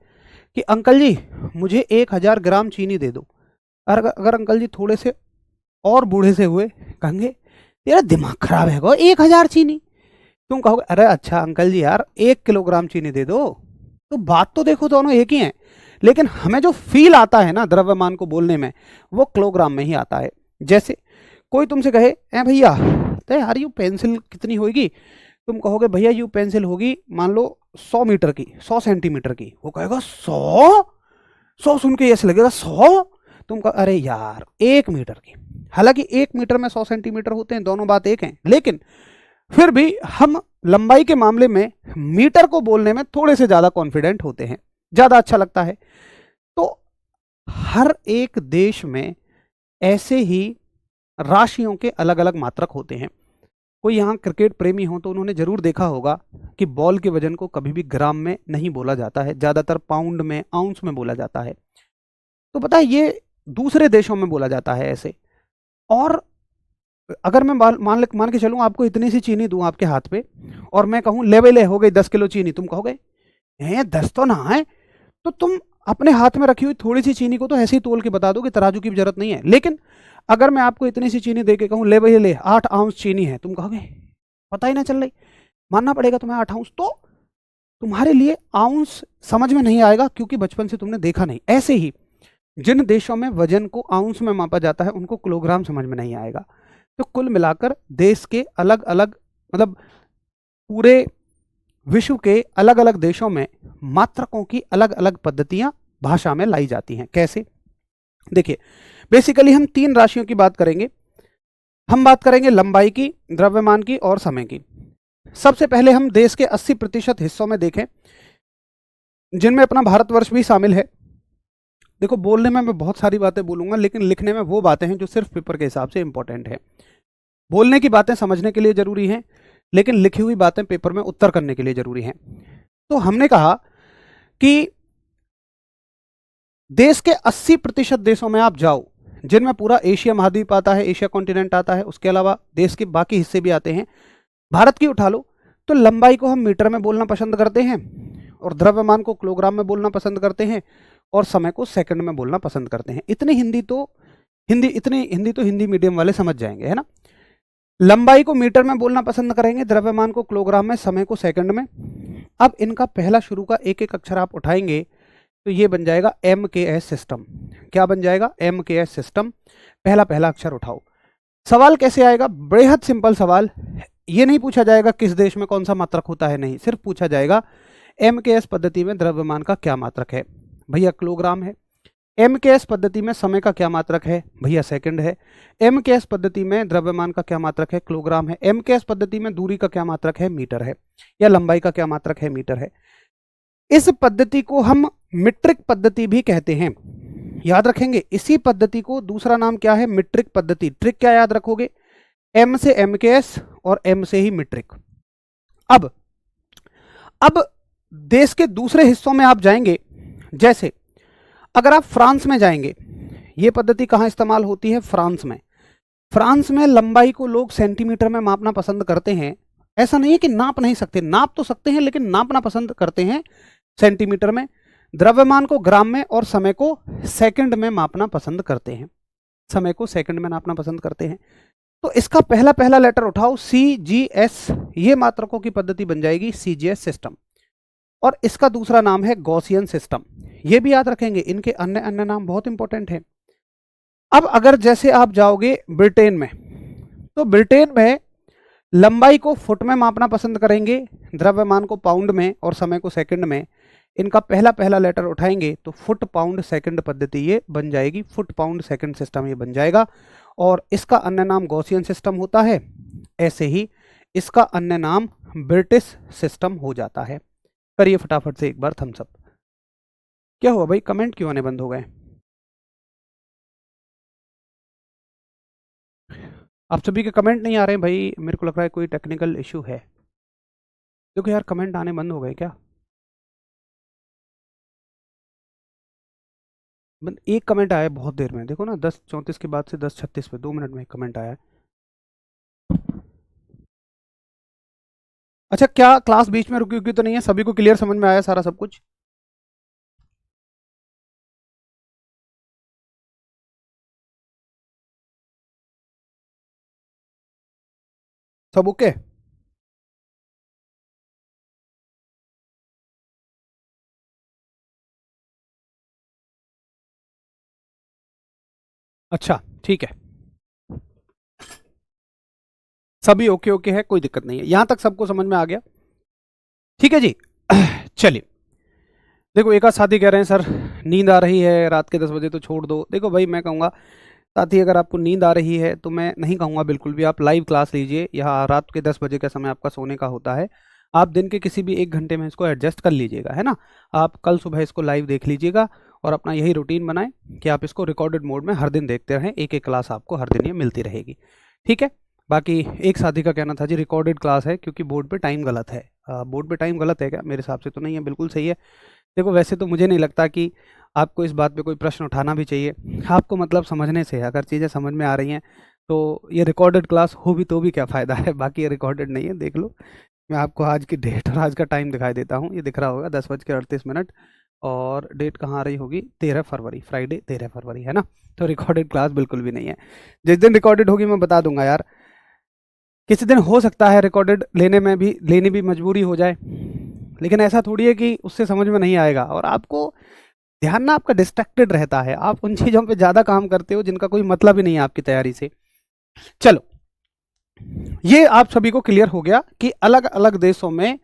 कि अंकल जी मुझे 1000 ग्राम चीनी दे दो? अगर अंकल जी थोड़े से और बूढ़े से हुए, कहेंगे तेरा दिमाग खराब है गो, 1000 चीनी? तुम कहोगे अरे अच्छा अंकल जी यार 1 किलोग्राम चीनी दे दो। तो बात तो देखो दोनों एक ही है, लेकिन हमें जो फील आता है ना द्रव्यमान को बोलने में, वो किलोग्राम में ही आता है। जैसे कोई तुमसे कहे ए भैया तो यार यू पेंसिल कितनी होगी? तुम कहोगे भैया यू पेंसिल होगी मान लो 100 मीटर की, 100 सेंटीमीटर की। वो कहेगा 100? 100 सुन के ऐसे लगेगा 100? तुम कहो अरे यार 1 मीटर की। हालांकि 1 मीटर में 100 सेंटीमीटर होते हैं, दोनों बात एक है, लेकिन फिर भी हम लंबाई के मामले में मीटर को बोलने में थोड़े से ज्यादा कॉन्फिडेंट होते हैं, ज्यादा अच्छा लगता है। तो हर एक देश में ऐसे ही राशियों के अलग अलग मात्रक होते हैं। कोई यहाँ क्रिकेट प्रेमी हो तो उन्होंने जरूर देखा होगा कि बॉल के वजन को कभी भी ग्राम में नहीं बोला जाता है, ज्यादातर पाउंड में, आउंस में बोला जाता है। तो पता है ये दूसरे देशों में बोला जाता है ऐसे। और अगर मैं मान के चलूँ, आपको इतनी सी चीनी दूं आपके हाथ पे और मैं कहूँ ले भाई ले, हो गई 10 किलो चीनी, तुम कहोगे 10 तो ना है, तो तुम अपने हाथ में रखी हुई थोड़ी सी चीनी को तो ऐसे ही तोल के बता दो कि तराजू की भी जरूरत नहीं है। लेकिन अगर मैं आपको इतनी सी चीनी दे के कहूँ ले भाई ले 8 आउंस चीनी है, तुम कहोगे पता ही ना चल रही, मानना पड़ेगा तुम्हें 8 आउंस। तो तुम्हारे लिए आउंस समझ में नहीं आएगा क्योंकि बचपन से तुमने देखा नहीं। ऐसे ही जिन देशों में वजन को आउंस में मापा जाता है उनको किलोग्राम समझ में नहीं आएगा। तो कुल मिलाकर देश के अलग अलग, मतलब पूरे विश्व के अलग अलग देशों में मात्रकों की अलग अलग पद्धतियां भाषा में लाई जाती हैं। कैसे? देखिए, बेसिकली हम 3 राशियों की बात करेंगे। हम बात करेंगे लंबाई की, द्रव्यमान की और समय की। सबसे पहले हम देश के 80% हिस्सों में देखें, जिनमें अपना भारतवर्ष भी शामिल है। देखो, बोलने में मैं बहुत सारी बातें बोलूंगा, लेकिन लिखने में वो बातें हैं जो सिर्फ पेपर के हिसाब से इंपॉर्टेंट है। बोलने की बातें समझने के लिए जरूरी हैं, लेकिन लिखी हुई बातें पेपर में उत्तर करने के लिए जरूरी हैं। तो हमने कहा कि देश के 80% देशों में आप जाओ, जिनमें पूरा एशिया महाद्वीप आता है, एशिया कॉन्टिनेंट आता है, उसके अलावा देश के बाकी हिस्से भी आते हैं। भारत की उठा लो तो लंबाई को हम मीटर में बोलना पसंद करते हैं, और द्रव्यमान को किलोग्राम में बोलना पसंद करते हैं, और समय को सेकंड में बोलना पसंद करते हैं। इतनी हिंदी तो हिंदी मीडियम वाले समझ जाएंगे, है ना। लंबाई को मीटर में बोलना पसंद करेंगे, द्रव्यमान को किलोग्राम में, समय को सेकंड में। अब इनका पहला शुरू का एक एक अक्षर आप उठाएंगे तो ये बन जाएगा MKS सिस्टम। क्या बन जाएगा? MKS system. पहला पहला अक्षर उठाओ। सवाल कैसे आएगा? बेहद सिंपल सवाल। ये नहीं पूछा जाएगा किस देश में कौन सा मात्रक होता है, नहीं, सिर्फ पूछा जाएगा MKS पद्धति में द्रव्यमान का क्या मात्रक है? भैया किलोग्राम है। MKS पद्धति में समय का क्या मात्रक है? भैया सेकंड है। MKS पद्धति में द्रव्यमान का क्या मात्रक है? किलोग्राम है। MKS पद्धति में दूरी का क्या मात्रक है? मीटर है। या लंबाई का क्या मात्रक है? मीटर है। इस पद्धति को हम मीट्रिक पद्धति भी कहते हैं, याद रखेंगे। इसी पद्धति को दूसरा नाम क्या है? मीट्रिक पद्धति। ट्रिक क्या याद रखोगे? M से MKS और M से ही मीट्रिक। अब देश के दूसरे हिस्सों में आप जाएंगे, जैसे अगर आप फ्रांस में जाएंगे, ये पद्धति कहां इस्तेमाल होती है? फ्रांस में। फ्रांस में लंबाई को लोग सेंटीमीटर में मापना पसंद करते हैं। ऐसा नहीं है कि नाप नहीं सकते, नाप तो सकते हैं, लेकिन नापना पसंद करते हैं सेंटीमीटर में। द्रव्यमान को ग्राम में और समय को सेकंड में मापना पसंद करते हैं। समय को सेकंड में नापना पसंद करते हैं। तो इसका पहला पहला लेटर उठाओ, CGS। ये मात्रकों की पद्धति बन जाएगी CGS सिस्टम। और इसका दूसरा नाम है गॉसियन सिस्टम। ये भी याद रखेंगे, इनके अन्य अन्य नाम बहुत इंपॉर्टेंट हैं। अब अगर जैसे आप जाओगे ब्रिटेन में, तो ब्रिटेन में लंबाई को फुट में मापना पसंद करेंगे, द्रव्यमान को पाउंड में और समय को सेकंड में। इनका पहला पहला लेटर उठाएंगे तो फुट पाउंड सेकंड पद्धति ये बन जाएगी, फुट पाउंड सेकंड सिस्टम ये बन जाएगा। और इसका अन्य नाम गॉसियन सिस्टम होता है। ऐसे ही इसका अन्य नाम ब्रिटिश सिस्टम हो जाता है। करिए फटाफट से एक बार थम्स अप। क्या हुआ भाई, कमेंट क्यों आने बंद हो गए? आप सभी के कमेंट नहीं आ रहे हैं भाई, मेरे को लग रहा है कोई टेक्निकल इशू है। देखो यार, कमेंट आने बंद हो गए क्या? एक कमेंट आया बहुत देर में, देखो ना, 10:34 के बाद से 10:36 पे 2 मिनट में एक कमेंट आया है। अच्छा, क्या क्लास बीच में रुकी तो नहीं है? सभी को क्लियर समझ में आया सारा सब कुछ? सब ओके? अच्छा ठीक है, सभी ओके ओके है, कोई दिक्कत नहीं है, यहां तक सबको समझ में आ गया। ठीक है जी। चलिए, देखो एक आध साथी कह रहे हैं सर नींद आ रही है रात के 10 बजे तो छोड़ दो। देखो भाई, मैं कहूँगा साथ ही अगर आपको नींद आ रही है तो मैं नहीं कहूँगा बिल्कुल भी आप लाइव क्लास लीजिए, यहाँ रात के 10 बजे का समय आपका सोने का होता है, आप दिन के किसी भी 1 घंटे में इसको एडजस्ट कर लीजिएगा, है ना। आप कल सुबह इसको लाइव देख लीजिएगा और अपना यही रूटीन बनाएं कि आप इसको रिकॉर्डेड मोड में हर दिन देखते रहें, एक एक क्लास आपको हर दिन ये मिलती रहेगी, ठीक है। बाकी एक साथी का कहना था जी रिकॉर्डेड क्लास है क्योंकि बोर्ड पे टाइम गलत है। बोर्ड पे टाइम गलत है क्या? मेरे हिसाब से तो नहीं है, बिल्कुल सही है। देखो वैसे तो मुझे नहीं लगता कि आपको इस बात पे कोई प्रश्न उठाना भी चाहिए, आपको मतलब समझने से है, अगर चीज़ें समझ में आ रही हैं तो ये रिकॉर्डेड क्लास हो भी तो भी क्या फ़ायदा है, बाकी ये रिकॉर्डेड नहीं है। देख लो, मैं आपको आज की डेट और आज का टाइम दिखाई देता हूँ, ये दिख रहा होगा 10:38 और डेट कहाँ आ रही होगी 13 फरवरी, फ्राइडे 13 फरवरी, है ना। तो रिकॉर्डेड क्लास बिल्कुल भी नहीं है। जिस दिन रिकॉर्डेड होगी मैं बता दूंगा यार, किसी दिन हो सकता है रिकॉर्डेड लेनी भी मजबूरी हो जाए, लेकिन ऐसा थोड़ी है कि उससे समझ में नहीं आएगा और आपको ध्यान ना आपका डिस्ट्रैक्टेड रहता है, आप उन चीज़ों पे ज़्यादा काम करते हो जिनका कोई मतलब ही नहीं है आपकी तैयारी से। चलो, ये आप सभी को क्लियर हो गया कि अलग अलग देशों में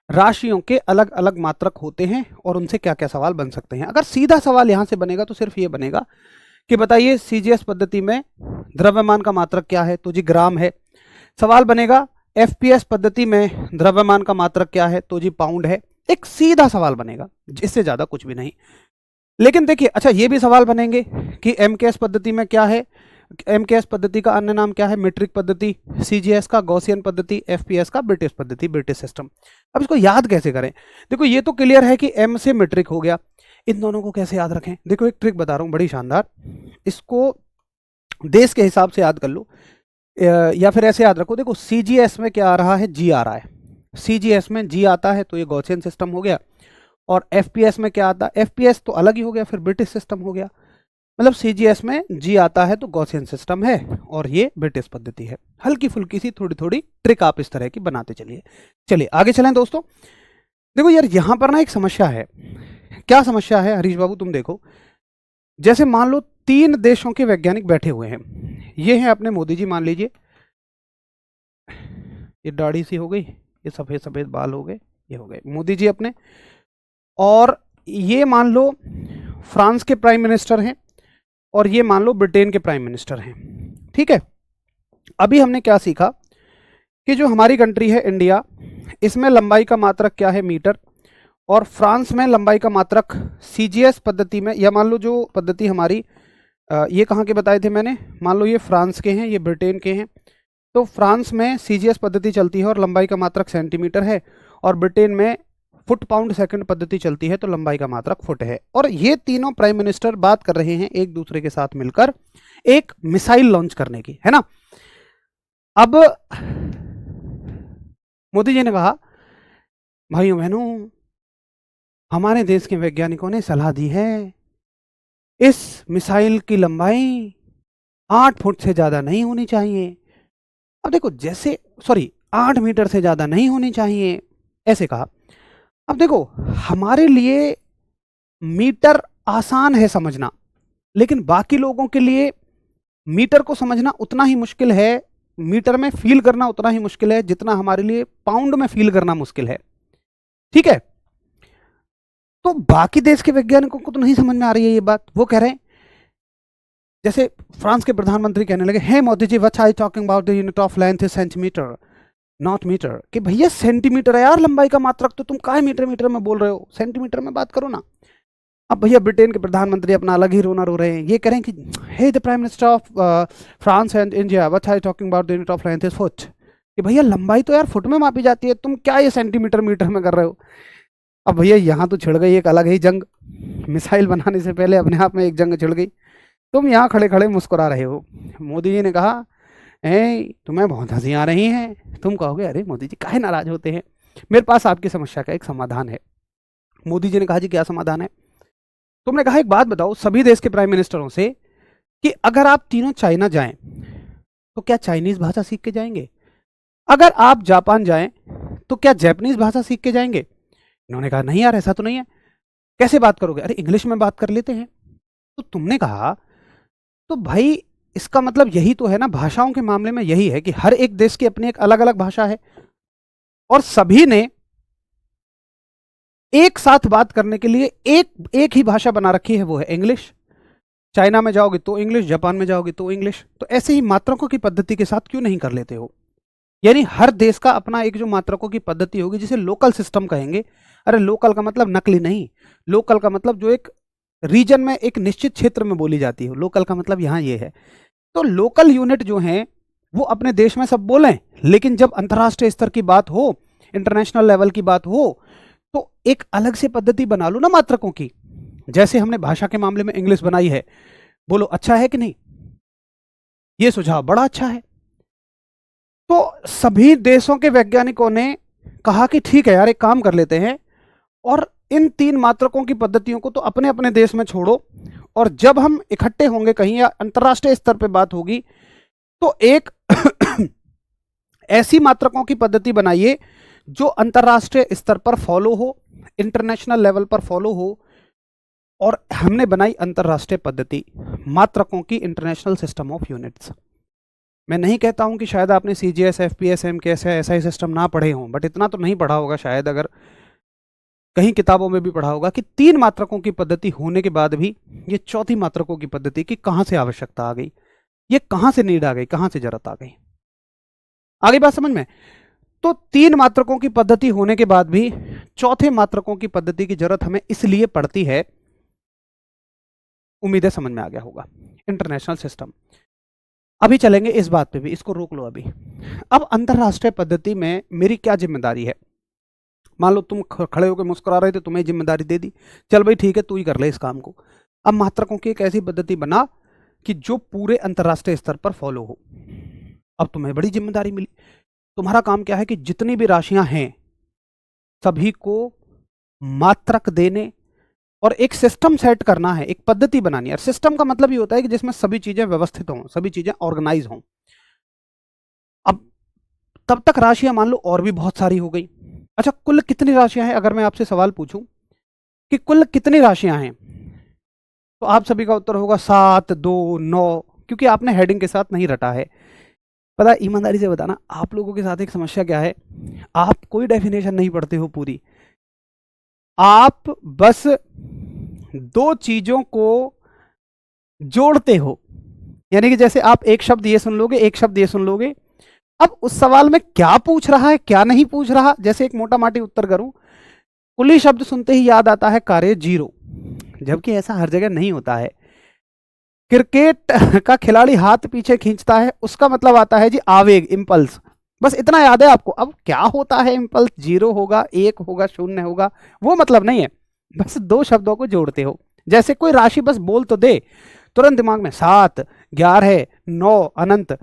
राशियों के अलग अलग मात्रक होते हैं और उनसे क्या क्या सवाल बन सकते हैं। अगर सीधा सवाल यहां से बनेगा तो सिर्फ ये बनेगा कि बताइए सीजीएस पद्धति में द्रव्यमान का मात्रक क्या है, तो जी ग्राम है। सवाल बनेगा एफपीएस पद्धति में द्रव्यमान का मात्रक क्या है, तो जी पाउंड है। एक सीधा सवाल बनेगा, इससे ज्यादा कुछ भी नहीं। लेकिन देखिए, अच्छा ये भी सवाल बनेंगे कि एमकेएस पद्धति में क्या है, एमकेएस पद्धति का अन्य नाम क्या है, मीट्रिक पद्धति, सीजीएस का गॉसियन पद्धति, एफपीएस का ब्रिटिश पद्धति, ब्रिटिश सिस्टम। अब इसको याद कैसे करें? देखो ये तो क्लियर है कि एम से मीट्रिक हो गया, इन दोनों को कैसे याद रखें? देखो एक ट्रिक बता रहा हूं बड़ी शानदार, इसको देश के हिसाब से याद कर लो या फिर ऐसे याद रखो। देखो सीजीएस में क्या आ रहा है, जी आ रहा है, सीजीएस में जी आता है तो ये गॉसियन सिस्टम हो गया, और एफपीएस में क्या आता है, एफपीएस तो अलग ही हो गया, फिर ब्रिटिश सिस्टम हो गया। मतलब सीजीएस में जी आता है तो गॉसियन सिस्टम है और ये ब्रिटिश पद्धति है। हल्की फुल्की सी थोड़ी थोड़ी ट्रिक आप इस तरह की बनाते चलिए। चलिए आगे चलें दोस्तों। देखो यार यहां पर ना एक समस्या है। क्या समस्या है हरीश बाबू? तुम देखो, जैसे मान लो 3 देशों के वैज्ञानिक बैठे हुए हैं, ये हैं अपने मोदी जी, मान लीजिए ये दाढ़ी सी हो गई, ये सफेद सफेद बाल हो गए, ये हो गए मोदी जी अपने, और ये मान लो फ्रांस के प्राइम मिनिस्टर हैं, और ये मान लो ब्रिटेन के प्राइम मिनिस्टर हैं, ठीक है। अभी हमने क्या सीखा कि जो हमारी कंट्री है इंडिया, इसमें लंबाई का मात्रक क्या है, मीटर, और फ्रांस में लंबाई का मात्रक सीजीएस पद्धति में, या मान लो जो पद्धति हमारी ये कहाँ के बताए थे मैंने, मान लो ये फ्रांस के हैं, ये ब्रिटेन के हैं, तो फ्रांस में सीजीएस पद्धति चलती है और लंबाई का मात्रक सेंटीमीटर है, और ब्रिटेन में फुट पाउंड सेकंड पद्धति चलती है तो लंबाई का मात्रक फुट है। और ये तीनों प्राइम मिनिस्टर बात कर रहे हैं एक दूसरे के साथ मिलकर एक मिसाइल लॉन्च करने की, है ना। अब मोदी जी ने कहा भाइयों बहनों, हमारे देश के वैज्ञानिकों ने सलाह दी है इस मिसाइल की लंबाई 8 फुट से ज्यादा नहीं होनी चाहिए। अब देखो जैसे, सॉरी 8 मीटर से ज्यादा नहीं होनी चाहिए, ऐसे कहा। अब देखो हमारे लिए मीटर आसान है समझना, लेकिन बाकी लोगों के लिए मीटर को समझना उतना ही मुश्किल है, मीटर में फील करना उतना ही मुश्किल है जितना हमारे लिए पाउंड में फील करना मुश्किल है, ठीक है। तो बाकी देश के वैज्ञानिकों को तो नहीं समझ में आ रही है ये बात। वो कह रहे हैं, जैसे फ्रांस के प्रधानमंत्री कहने लगे, hey Modi ji what are you talking about, the unit of length is centimetre not metre. कि भैया सेंटीमीटर है यार लंबाई का मात्रक, तो तुम काहे मीटर मीटर में बोल रहे हो, सेंटीमीटर में बात करो ना। अब भैया ब्रिटेन के प्रधानमंत्री अपना अलग ही रोना रो रहे हैं, ये कह रहे हैं कि hey the prime minister of France and India what are you talking about the unit of length is foot. कि भैया लंबाई तो यार फुट में मापी जाती है, तुम क्या ये सेंटीमीटर मीटर में कर रहे हो। अब भैया यहाँ तो छिड़ गई एक अलग ही जंग, मिसाइल बनाने से पहले अपने आप में एक जंग छिड़ गई। तुम यहाँ खड़े खड़े मुस्कुरा रहे हो। मोदी जी ने कहा, तुम्हें बहुत हंसी आ रही है। तुम कहोगे अरे मोदी जी काहे नाराज होते हैं, मेरे पास आपकी समस्या का एक समाधान है। मोदी जी ने कहा, जी क्या समाधान है? तुमने कहा एक बात बताओ सभी देश के प्राइम मिनिस्टरों से कि अगर आप तीनों चाइना जाएं तो क्या चाइनीज भाषा सीख के जाएंगे, अगर आप जापान जाएं तो क्या जापानीज भाषा सीख के जाएंगे। इन्होंने कहा नहीं यार ऐसा तो नहीं है। कैसे बात करोगे? अरे इंग्लिश में बात कर लेते हैं। तो तुमने कहा तो भाई इसका मतलब यही तो है ना, भाषाओं के मामले में यही है कि हर एक देश की अपनी एक अलग अलग भाषा है और सभी ने एक साथ बात करने के लिए एक ही भाषा बना रखी है, वो है इंग्लिश। चाइना में जाओगे तो इंग्लिश, जापान में जाओगे तो इंग्लिश। तो ऐसे ही मात्रकों की पद्धति के साथ क्यों नहीं कर लेते हो? यानी हर देश का अपना एक जो मात्रकों की पद्धति होगी जिसे लोकल सिस्टम कहेंगे। अरे लोकल का मतलब नकली नहीं, लोकल का मतलब जो एक रीजन में, एक निश्चित क्षेत्र में बोली जाती है, लोकल का मतलब यहाँ ये है। तो लोकल यूनिट जो हैं वो अपने देश में सब बोलें, लेकिन जब अंतर्राष्ट्रीय स्तर की बात हो, इंटरनेशनल लेवल की बात हो, तो एक अलग से पद्धति बना लो ना मात्रकों की। जैसे हमने भाषा के मामले में इंग्लिश बनाई है, बोलो अच्छा है कि नहीं? ये सुझाव बड़ा अच्छा है। तो सभी देशों के वैज्ञानिकों ने कहा कि ठीक है यार, एक काम कर लेते हैं और इन 3 मात्रकों की पद्धतियों को तो अपने अपने देश में छोड़ो, और जब हम इकट्ठे होंगे कहीं या अंतर्राष्ट्रीय स्तर पर बात होगी तो एक ऐसी मात्रकों की पद्धति बनाइए जो अंतर्राष्ट्रीय स्तर पर फॉलो हो, इंटरनेशनल लेवल पर फॉलो हो। और हमने बनाई अंतर्राष्ट्रीय पद्धति मात्रकों की, इंटरनेशनल सिस्टम ऑफ यूनिट्स। मैं नहीं कहता हूं कि शायद आपने सीजीएस, एफपीएस, एमकेएस ऐसा ही सिस्टम ना पढ़े हों, बट इतना तो नहीं पढ़ा होगा शायद, अगर कहीं किताबों में भी पढ़ा होगा कि 3 मात्रकों की पद्धति होने के बाद भी ये चौथी मात्रकों की पद्धति की कहां से आवश्यकता आ गई, ये कहां से नीड आ गई, कहां से जरूरत आ गई। आगे बात समझ में? तो 3 मात्रकों की पद्धति होने के बाद भी चौथे मात्रकों की पद्धति की जरूरत हमें इसलिए पड़ती है, उम्मीद है समझ में आ गया होगा, इंटरनेशनल सिस्टम। अभी चलेंगे इस बात पे भी, इसको रोक लो अभी। अब अंतरराष्ट्रीय पद्धति में मेरी क्या जिम्मेदारी है? मान लो तुम खड़े होकर मुस्कुरा रहे थे, तुम्हें जिम्मेदारी दे दी, चल भाई ठीक है तू ही कर ले इस काम को। अब मात्रकों की एक ऐसी पद्धति बना कि जो पूरे अंतरराष्ट्रीय स्तर पर फॉलो हो। अब तुम्हें बड़ी जिम्मेदारी मिली, तुम्हारा काम क्या है कि जितनी भी राशियां हैं सभी को मात्रक देने और एक सिस्टम सेट करना है, एक पद्धति बनानी है। और सिस्टम का मतलब ये होता है कि जिसमें सभी चीजें व्यवस्थित हों, सभी चीजें ऑर्गेनाइज हों। अब तब तक राशियां मान लो और भी बहुत सारी हो गई। अच्छा, कुल कितनी राशियां हैं? अगर मैं आपसे सवाल पूछूं कि कुल कितनी राशियां हैं, तो आप सभी का उत्तर होगा 7, 2, 9, क्योंकि आपने हेडिंग के साथ नहीं रटा है। पता, ईमानदारी से बताना, आप लोगों के साथ एक समस्या क्या है, आप कोई डेफिनेशन नहीं पढ़ते हो पूरी, आप बस 2 चीजों को जोड़ते हो। यानी कि जैसे आप एक शब्द ये सुन लोगे, एक शब्द ये सुन लोगे, अब उस सवाल में क्या पूछ रहा है क्या नहीं पूछ रहा, जैसे एक मोटा माटी उत्तर करूं, कुली शब्द सुनते ही याद आता है कार्य 0, जबकि ऐसा हर जगह नहीं होता है। क्रिकेट का खिलाड़ी हाथ पीछे खींचता है, उसका मतलब आता है जी आवेग, इंपल्स, बस इतना याद है आपको। अब क्या होता है इंपल्स, 0 होगा, 1 होगा, 0 होगा, वो मतलब नहीं है, बस 2 शब्दों को जोड़ते हो। जैसे कोई राशि बस बोल तो दे, तुरंत दिमाग में 7, 11, 9, अनंत,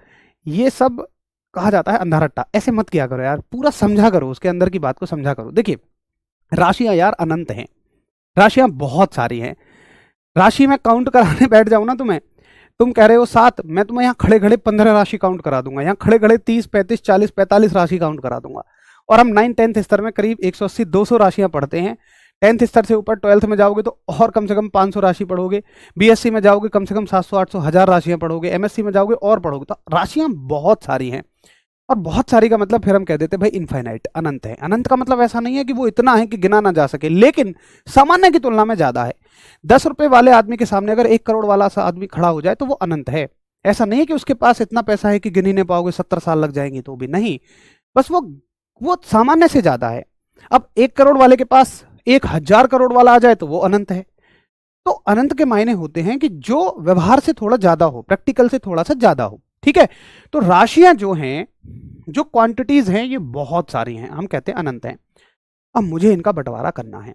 ये सब कहा जाता है अंधा रट्टा। ऐसे मत किया करो यार, पूरा समझा करो, उसके अंदर की बात को समझा करो। देखिए राशियां यार अनंत हैं, राशियां बहुत सारी हैं। राशि में काउंट कराने बैठ जाऊं ना तुम्हें, तुम कह रहे हो 7, मैं तुम्हें यहाँ खड़े खड़े 15 राशि काउंट करा दूंगा, यहाँ खड़े खड़े 30, 35, 40, 45 राशि काउंट करा दूंगा। और हम 9, 10th स्तर में करीब 180, 200 राशियां पढ़ते हैं। 10th स्तर से ऊपर 12th में जाओगे तो और कम से कम 500 राशि पढ़ोगे, बीएससी में जाओगे कम से कम 700, 800, 1000 राशियां पढ़ोगे, एमएससी में जाओगे और पढ़ोगे। तो राशियां बहुत सारी हैं, और बहुत सारी का मतलब फिर हम कह देते हैं भाई इनफाइनाइट, अनंत है। अनंत का मतलब ऐसा नहीं है कि वो इतना है कि गिना ना जा सके, लेकिन सामान्य की तुलना में ज्यादा है। 10 रुपए वाले आदमी के सामने अगर 1 करोड़ वाला सा आदमी खड़ा हो जाए तो वो अनंत है। ऐसा नहीं है कि उसके पास इतना पैसा है कि गिन ही नहीं पाओगे, 70 साल लग जाएंगे तो भी नहीं, बस वो सामान्य से ज्यादा है। अब 1 करोड़ वाले के पास 1000 करोड़ वाला आ जाए तो वो अनंत है। तो अनंत के मायने होते हैं कि जो व्यवहार से थोड़ा ज्यादा हो, प्रैक्टिकल से थोड़ा सा ज्यादा हो, ठीक है। तो राशियां जो हैं, जो क्वांटिटीज हैं, ये बहुत सारी हैं, हम कहते हैं अनंत हैं। अब मुझे इनका बंटवारा करना है।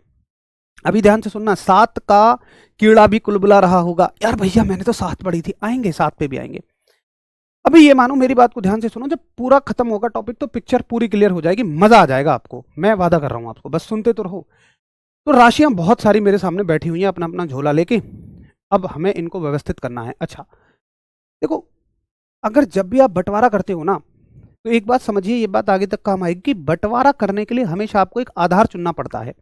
अभी ध्यान से सुनना, 7 का कीड़ा भी कुलबुला रहा होगा, यार भैया मैंने तो 7 पढ़ी थी, आएंगे 7 पे भी आएंगे। अभी ये मानो, मेरी बात को ध्यान से सुनो, जब पूरा खत्म होगा टॉपिक तो पिक्चर पूरी क्लियर हो जाएगी, मजा आ जाएगा आपको, मैं वादा कर रहा हूं आपको, बस सुनते तो रहो। तो राशियां बहुत सारी मेरे सामने बैठी हुई हैं अपना अपना झोला लेके, अब हमें इनको व्यवस्थित करना है। अच्छा देखो, अगर जब भी आप बंटवारा करते हो ना, तो एक बात समझिए, ये बात आगे तक काम आएगी कि बंटवारा करने के लिए हमेशा आपको एक आधार चुनना पड़ता है।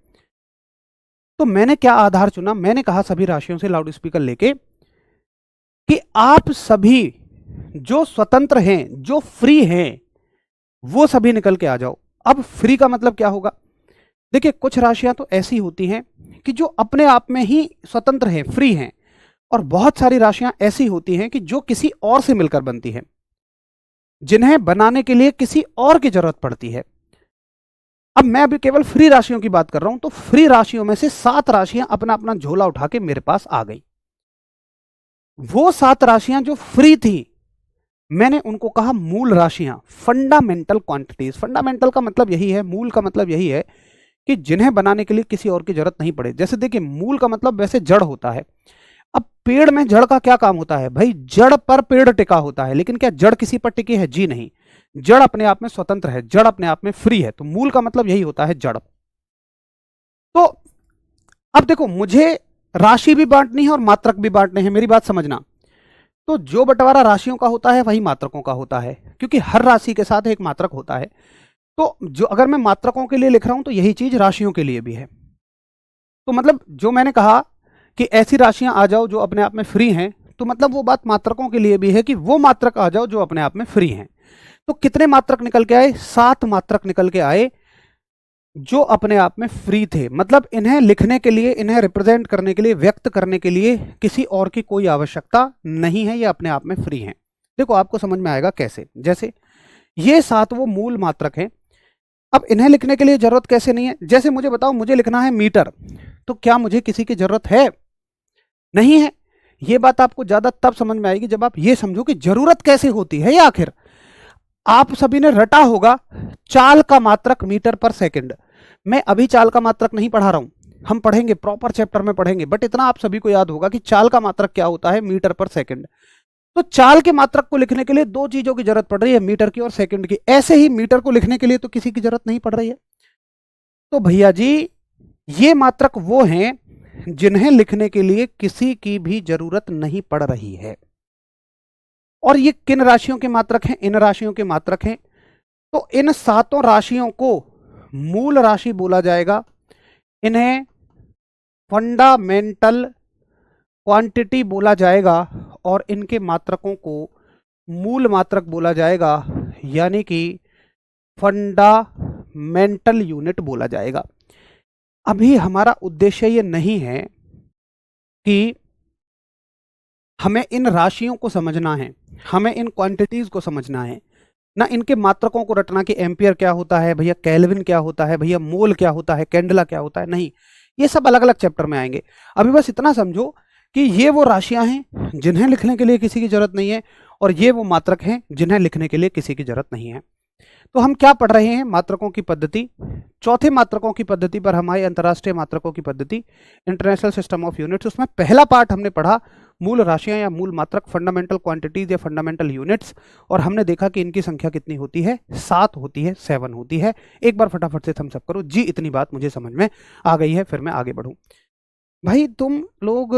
तो मैंने क्या आधार चुना, मैंने कहा सभी राशियों से लाउड स्पीकर लेके कि आप सभी जो स्वतंत्र हैं, जो फ्री हैं, वो सभी निकल के आ जाओ। अब फ्री का मतलब क्या होगा? देखिए कुछ राशियां तो ऐसी होती हैं कि जो अपने आप में ही स्वतंत्र हैं, फ्री हैं, और बहुत सारी राशियां ऐसी होती हैं कि जो किसी और से मिलकर बनती हैं, जिन्हें बनाने के लिए किसी और की जरूरत पड़ती है। अब मैं अभी केवल फ्री राशियों की बात कर रहा हूं, तो फ्री राशियों में से 7 राशियां अपना अपना झोला उठा के मेरे पास आ गई। वो 7 राशियां जो फ्री थी, मैंने उनको कहा मूल राशियां, फंडामेंटल क्वांटिटीज। फंडामेंटल का मतलब यही है, मूल का मतलब यही है कि जिन्हें बनाने के लिए किसी और की जरूरत नहीं पड़े। जैसे देखिए, मूल का मतलब वैसे जड़ होता है। अब पेड़ में जड़ का क्या काम होता है भाई? जड़ पर पेड़ टिका होता है, लेकिन क्या जड़ किसी पर टिकी है? जी नहीं। जड़ अपने आप में स्वतंत्र है, जड़ अपने आप में फ्री है। तो मूल का मतलब यही होता है, जड़। तो अब देखो, मुझे राशि भी बांटनी है और मात्रक भी बांटने हैं, मेरी बात समझना। तो जो बंटवारा राशियों का होता है वही मात्रकों का होता है, क्योंकि हर राशि के साथ एक मात्रक होता है। तो जो अगर मैं मात्रकों के लिए लिख रहा हूं, तो यही चीज राशियों के लिए भी है। तो मतलब जो मैंने कहा कि ऐसी राशियां आ जाओ जो अपने आप में फ्री हैं, तो मतलब वो बात मात्रकों के लिए भी है कि वो मात्रक आ जाओ जो अपने आप में फ्री हैं। तो कितने मात्रक निकल के आए? 7 मात्रक निकल के आए जो अपने आप में फ्री थे। मतलब इन्हें लिखने के लिए, इन्हें रिप्रेजेंट करने के लिए, व्यक्त करने के लिए किसी और की कोई आवश्यकता नहीं है, ये अपने आप में फ्री हैं। देखो आपको समझ में आएगा कैसे। जैसे ये 7 वो मूल मात्रक हैं। अब इन्हें लिखने के लिए जरूरत कैसे नहीं है? जैसे मुझे बताओ, मुझे लिखना है मीटर, तो क्या मुझे किसी की जरूरत है? नहीं है। ये बात आपको ज्यादा तब समझ में आएगी जब आप ये समझो कि जरूरत कैसे होती है। या आखिर आप सभी ने रटा होगा चाल का मात्रक मीटर पर सेकंड। मैं अभी चाल का मात्रक नहीं पढ़ा रहा हूं, हम पढ़ेंगे, प्रॉपर चैप्टर में पढ़ेंगे, बट इतना आप सभी को याद होगा कि चाल का मात्रक क्या होता है, मीटर पर सेकंड। तो चाल के मात्रक को लिखने के लिए 2 चीजों की जरूरत पड़ रही है, मीटर की और सेकंड की। ऐसे ही मीटर को लिखने के लिए तो किसी की जरूरत नहीं पड़ रही है। तो भैया जी, ये मात्रक वो हैं जिन्हें लिखने के लिए किसी की भी जरूरत नहीं पड़ रही है। और ये किन राशियों के मात्रक हैं? इन राशियों के मात्रक हैं। तो इन 7 राशियों को मूल राशि बोला जाएगा, इन्हें फंडामेंटल क्वांटिटी बोला जाएगा, और इनके मात्रकों को मूल मात्रक बोला जाएगा, यानी कि फंडामेंटल यूनिट बोला जाएगा। अभी हमारा उद्देश्य ये नहीं है कि हमें इन राशियों को समझना है, हमें इन क्वांटिटीज को समझना है, ना इनके मात्रकों को रटना कि एम्पियर क्या होता है भैया, केल्विन क्या होता है भैया, मोल क्या होता है, कैंडला क्या होता है। नहीं, ये सब अलग अलग चैप्टर में आएंगे। अभी बस इतना समझो कि ये वो राशियां हैं जिन्हें लिखने के लिए किसी की जरूरत नहीं है, और ये वो मात्रक हैं जिन्हें लिखने के लिए किसी की जरूरत नहीं है। तो हम क्या पढ़ रहे हैं? मात्रकों की पद्धति। चौथे मात्रकों की पद्धति पर हमारी अंतर्राष्ट्रीय मात्रकों की पद्धति, इंटरनेशनल सिस्टम ऑफ यूनिट्स। उसमें पहला पार्ट हमने पढ़ा मूल राशियां या मूल मात्रक, फंडामेंटल क्वांटिटीज या फंडामेंटल यूनिट्स, और हमने देखा कि इनकी संख्या कितनी होती है, 7 होती है, 7 होती है। एक बार फटाफट से थम्स अप करो जी, इतनी बात मुझे समझ में आ गई है, फिर मैं आगे बढ़ूं। भाई तुम लोग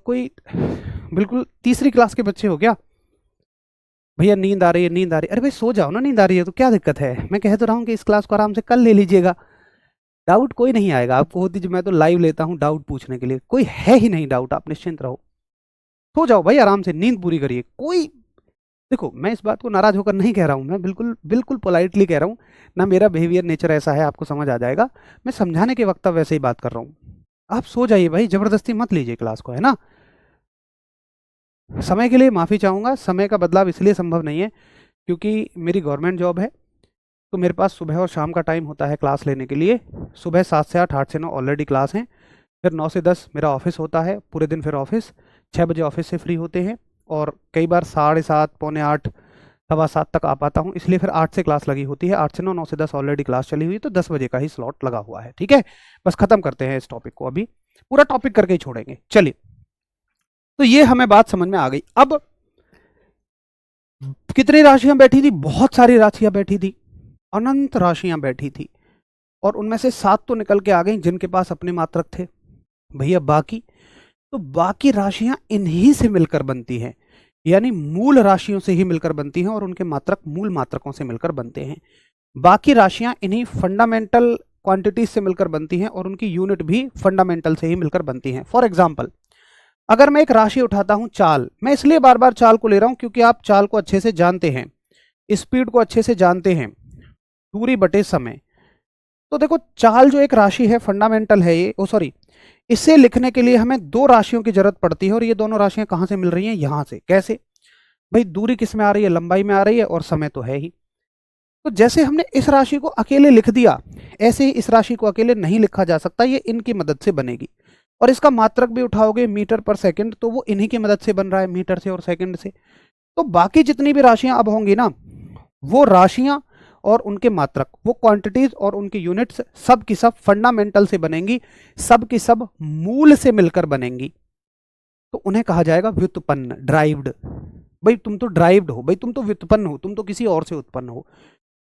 कोई बिल्कुल तीसरी क्लास के बच्चे हो क्या? भैया नींद आ रही है, नींद आ रही है। अरे भाई सो जाओ ना, नींद आ रही है तो क्या दिक्कत है? मैं कह तो रहा हूँ कि इस क्लास को आराम से कल ले लीजिएगा, डाउट कोई नहीं आएगा आपको। होती जो मैं तो लाइव लेता हूँ डाउट पूछने के लिए, कोई है ही नहीं डाउट, आप निश्चिंत रहो। सो जाओ भाई, आराम से नींद पूरी करिए। कोई, देखो मैं इस बात को नाराज होकर नहीं कह रहा हूँ, मैं बिल्कुल बिल्कुल पोलाइटली कह रहा हूँ ना, मेरा बिहेवियर नेचर ऐसा है, आपको समझ आ जाएगा। मैं समझाने के वक्त वैसे ही बात कर रहा हूँ। आप सो जाइए भाई, जबरदस्ती मत लीजिए क्लास को, है ना। समय के लिए माफ़ी चाहूँगा, समय का बदलाव इसलिए संभव नहीं है क्योंकि मेरी गवर्नमेंट जॉब है, तो मेरे पास सुबह और शाम का टाइम होता है क्लास लेने के लिए। सुबह 7 से 8, 8 से 9 ऑलरेडी क्लास हैं, फिर 9 से 10 मेरा ऑफिस होता है, पूरे दिन फिर ऑफिस, 6 बजे ऑफिस से फ्री होते हैं, और कई बार 7:30, पौने 8, 7:15 तक आ पाता हूँ, इसलिए फिर 8 से क्लास लगी होती है। 8 से 9, 9 से 10 ऑलरेडी क्लास चली हुई है, तो 10 बजे का ही स्लॉट लगा हुआ है। ठीक है, बस खत्म करते हैं इस टॉपिक को, अभी पूरा टॉपिक करके ही छोड़ेंगे। चलिए, तो ये हमें बात समझ में आ गई। अब कितनी राशियां बैठी थी? बहुत सारी राशियां बैठी थी, अनंत राशियां बैठी थी, और उनमें से 7 तो निकल के आ गई जिनके पास अपने मात्रक थे। भैया बाकी, तो बाकी राशियां इन्हीं से मिलकर बनती हैं, यानी मूल राशियों से ही मिलकर बनती हैं, और उनके मात्रक मूल मात्रकों से मिलकर बनते हैं। बाकी राशियां इन्हीं फंडामेंटल क्वांटिटीज से मिलकर बनती हैं, और उनकी यूनिट भी फंडामेंटल से ही मिलकर बनती हैं। फॉर एग्जाम्पल, अगर मैं एक राशि उठाता हूं चाल, मैं इसलिए बार बार चाल को ले रहा हूं क्योंकि आप चाल को अच्छे से जानते हैं, स्पीड को अच्छे से जानते हैं, दूरी बटे समय। तो देखो, चाल जो एक राशि है फंडामेंटल है, ये सॉरी, इसे लिखने के लिए हमें दो राशियों की जरूरत पड़ती है, और ये दोनों राशियां कहां से मिल रही हैं? यहां से। कैसे भाई? दूरी किस में आ रही है? लंबाई में आ रही है, और समय तो है ही। तो जैसे हमने इस राशि को अकेले लिख दिया, ऐसे ही इस राशि को अकेले नहीं लिखा जा सकता, ये इनकी मदद से बनेगी। और इसका मात्रक भी उठाओगे मीटर पर सेकंड, तो वो इन्हीं की मदद से बन रहा है, मीटर से और सेकंड से। तो बाकी जितनी भी राशियां अब होंगी ना, वो राशियां और उनके मात्रक, वो क्वांटिटीज और उनके यूनिट्स, सब की सब फंडामेंटल से बनेंगी, सब की सब मूल से मिलकर बनेंगी। तो उन्हें कहा जाएगा व्युत्पन्न, ड्राइव्ड। भाई तुम तो ड्राइव्ड हो, भाई तुम तो व्युत्पन्न हो, तुम तो किसी और से उत्पन्न हो।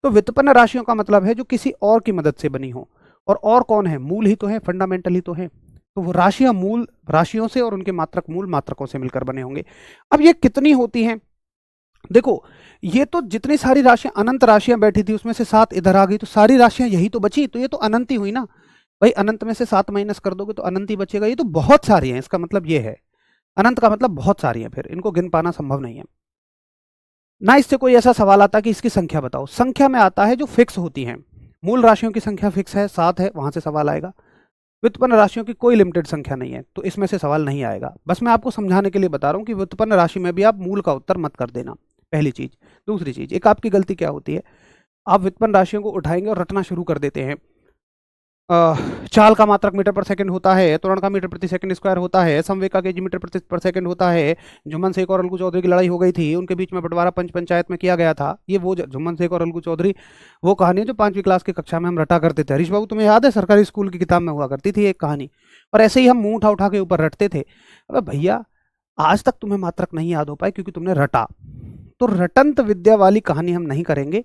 तो व्युत्पन्न राशियों का मतलब है जो किसी और की मदद से बनी हो। और कौन है? मूल ही तो है, फंडामेंटल ही तो है। तो वो राशियां मूल राशियों से और उनके मात्रक मूल मात्रकों से मिलकर बने होंगे। अब ये कितनी होती हैं? देखो, ये तो जितनी सारी राशियां, अनंत राशियां बैठी थी, उसमें से 7 इधर आ गई, तो सारी राशियां यही तो बची, तो ये तो अनंत ही हुई ना। भाई अनंत में से 7 माइनस कर दोगे तो अनंत ही बचेगा। ये तो बहुत सारी हैं, इसका मतलब ये है। अनंत का मतलब बहुत सारी हैं, फिर इनको गिन पाना संभव नहीं है ना। इससे कोई ऐसा सवाल आता कि इसकी संख्या बताओ। संख्या में आता है जो फिक्स होती है। मूल राशियों की संख्या फिक्स है, 7 है, वहां से सवाल आएगा। व्युत्पन्न राशियों की कोई लिमिटेड संख्या नहीं है, तो इसमें से सवाल नहीं आएगा। बस मैं आपको समझाने के लिए बता रहा हूं कि व्युत्पन्न राशि में भी आप मूल का उत्तर मत कर देना, पहली चीज। दूसरी चीज, एक आपकी गलती क्या होती है, आप व्युत्पन्न राशियों को उठाएंगे और रटना शुरू कर देते हैं। चाल का मात्रक मीटर पर सेकंड होता है, त्वरण का मीटर प्रति सेकंड स्क्वायर होता है, समवेग का केजी मीटर प्रति पर सेकंड होता है। जुम्मन शेख और अलगू चौधरी की लड़ाई हो गई थी, उनके बीच में बंटवारा पंच पंचायत में किया गया था। ये वो जुम्मन शेख और अलगू चौधरी, वो कहानी है जो 5वीं क्लास की कक्षा में हम रटा करते थे। हरीश बाबू, तुम्हें याद है? सरकारी स्कूल की किताब में हुआ करती थी एक कहानी, और ऐसे ही हम मुंह उठा उठा के ऊपर रटते थे। अबे भैया, आज तक तुम्हें मात्रक नहीं याद हो पाए क्योंकि तुमने रटा। तो रटंत विद्या वाली कहानी हम नहीं करेंगे।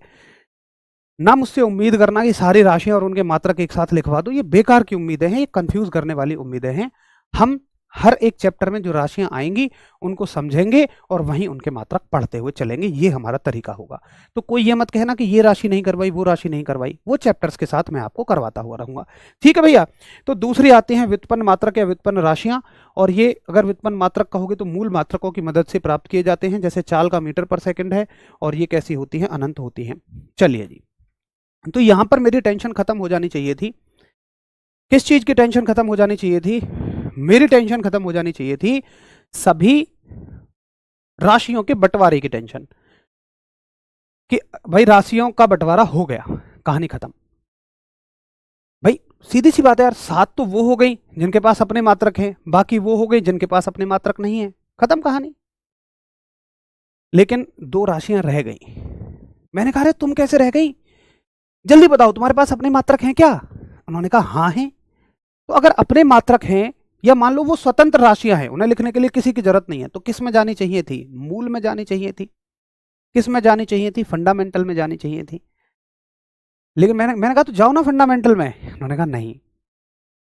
ना मुझसे उम्मीद करना कि सारी राशियां और उनके मात्रक एक साथ लिखवा दो, ये बेकार की उम्मीदें हैं, ये कंफ्यूज करने वाली उम्मीदें हैं। हम हर एक चैप्टर में जो राशियां आएंगी उनको समझेंगे और वहीं उनके मात्रक पढ़ते हुए चलेंगे, ये हमारा तरीका होगा। तो कोई ये मत कहना कि ये राशि नहीं करवाई, वो राशि नहीं करवाई, वो चैप्टर्स के साथ मैं आपको करवाता हुआ रहूंगा। ठीक है भैया? तो दूसरी आती है व्युत्पन्न मात्रक या व्युत्पन्न राशियां, और ये अगर व्युत्पन्न मात्रक कहोगे तो मूल मात्रकों की मदद से प्राप्त किए जाते हैं, जैसे चाल का मीटर पर सेकंड है, और ये कैसी होती है? अनंत होती है। चलिए जी, तो यहां पर मेरी टेंशन खत्म हो जानी चाहिए थी। किस चीज की टेंशन खत्म हो जानी चाहिए थी? मेरी टेंशन खत्म हो जानी चाहिए थी सभी राशियों के बंटवारे की टेंशन, कि भाई राशियों का बंटवारा हो गया, कहानी खत्म। भाई सीधी सी बात है यार, 7 तो वो हो गई जिनके पास अपने मात्रक हैं, बाकी वो हो गई जिनके पास अपने मात्रक नहीं है, खत्म कहानी। लेकिन 2 राशियां रह गई। मैंने कहा, अरे तुम कैसे रह गई? जल्दी बताओ, तुम्हारे पास अपने मात्रक हैं क्या? उन्होंने कहा हाँ हैं। तो अगर अपने मात्रक हैं, या मान लो वो स्वतंत्र राशियां हैं, उन्हें लिखने के लिए किसी की जरूरत नहीं है, तो किस में जानी चाहिए थी? मूल में जानी चाहिए थी। किस में जानी चाहिए थी? फंडामेंटल में जानी चाहिए थी। लेकिन मैंने कहा तो जाओ ना फंडामेंटल में। उन्होंने कहा नहीं,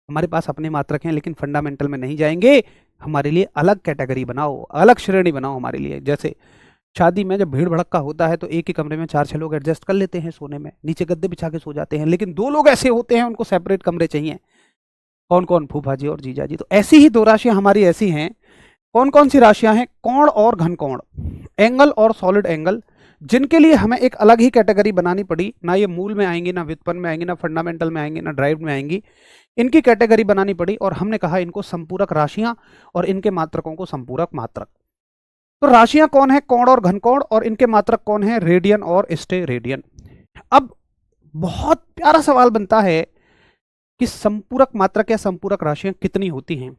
हमारे पास अपने मात्रक हैं लेकिन फंडामेंटल में नहीं जाएंगे, हमारे लिए अलग कैटेगरी बनाओ, अलग श्रेणी बनाओ हमारे लिए। जैसे शादी में जब भीड़ भड़क्का होता है तो एक ही कमरे में 4-6 लोग एडजस्ट कर लेते हैं सोने में, नीचे गद्दे बिछा के सो जाते हैं, लेकिन 2 लोग ऐसे होते हैं उनको सेपरेट कमरे चाहिए। कौन कौन? फूफा जी और जीजा जी। तो ऐसी ही 2 राशियां हमारी ऐसी हैं। कौन कौन सी राशियां हैं? कोण और घन कोण, एंगल और सॉलिड एंगल, जिनके लिए हमें एक अलग ही कैटेगरी बनानी पड़ी। ना ये मूल में आएंगी, ना व्युत्पन्न में आएंगी, ना फंडामेंटल में आएंगी, ना ड्राइव में आएंगी। इनकी कैटेगरी बनानी पड़ी और हमने कहा इनको संपूरक राशियां और इनके मात्रकों को संपूरक मात्रक। तो राशियां कौन है? कोण और घनकोण, और इनके मात्रक कौन है? रेडियन और स्टे रेडियन। अब बहुत प्यारा सवाल बनता है कि संपूरक मात्रक या संपूरक राशियां कितनी होती हैं?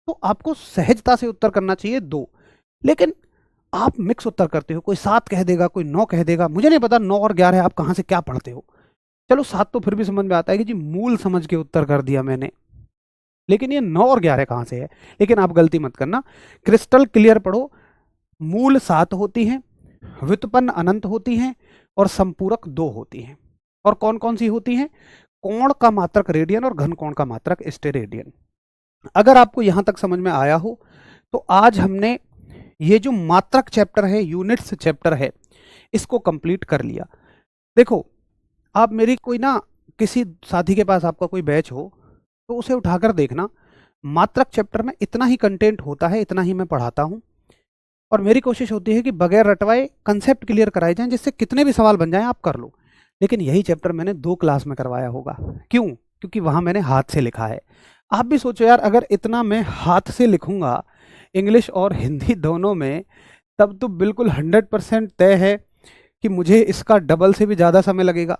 तो आपको सहजता से उत्तर करना चाहिए 2, लेकिन आप मिक्स उत्तर करते हो, कोई 7 कह देगा, कोई 9 कह देगा। मुझे नहीं पता 9 और 11 आप कहां से क्या पढ़ते हो। चलो 7 तो फिर भी समझ में आता है कि जी मूल समझ के उत्तर कर दिया मैंने, लेकिन ये 9 और 11 कहां से है? लेकिन आप गलती मत करना, क्रिस्टल क्लियर पढ़ो। मूल 7 होती हैं, व्युत्पन्न अनंत होती हैं, और संपूरक 2 होती हैं। और कौन कौन सी होती हैं? कोण का मात्रक रेडियन और घन कोण का मात्रक स्टेरेडियन। अगर आपको यहां तक समझ में आया हो तो आज हमने ये जो मात्रक चैप्टर है, यूनिट्स चैप्टर है, इसको कंप्लीट कर लिया। देखो, आप मेरी कोई ना किसी साथी के पास आपका कोई बैच हो तो उसे उठाकर देखना, मात्रक चैप्टर में इतना ही कंटेंट होता है, इतना ही मैं पढ़ाता हूं, और मेरी कोशिश होती है कि बगैर रटवाए कंसेप्ट क्लियर कराए जाएं, जिससे कितने भी सवाल बन जाएं आप कर लो। लेकिन यही चैप्टर मैंने 2 क्लास में करवाया होगा। क्यों? क्योंकि वहां मैंने हाथ से लिखा है। आप भी सोचो यार, अगर इतना मैं हाथ से लिखूंगा इंग्लिश और हिंदी दोनों में, तब तो बिल्कुल 100% तय है कि मुझे इसका डबल से भी ज़्यादा समय लगेगा।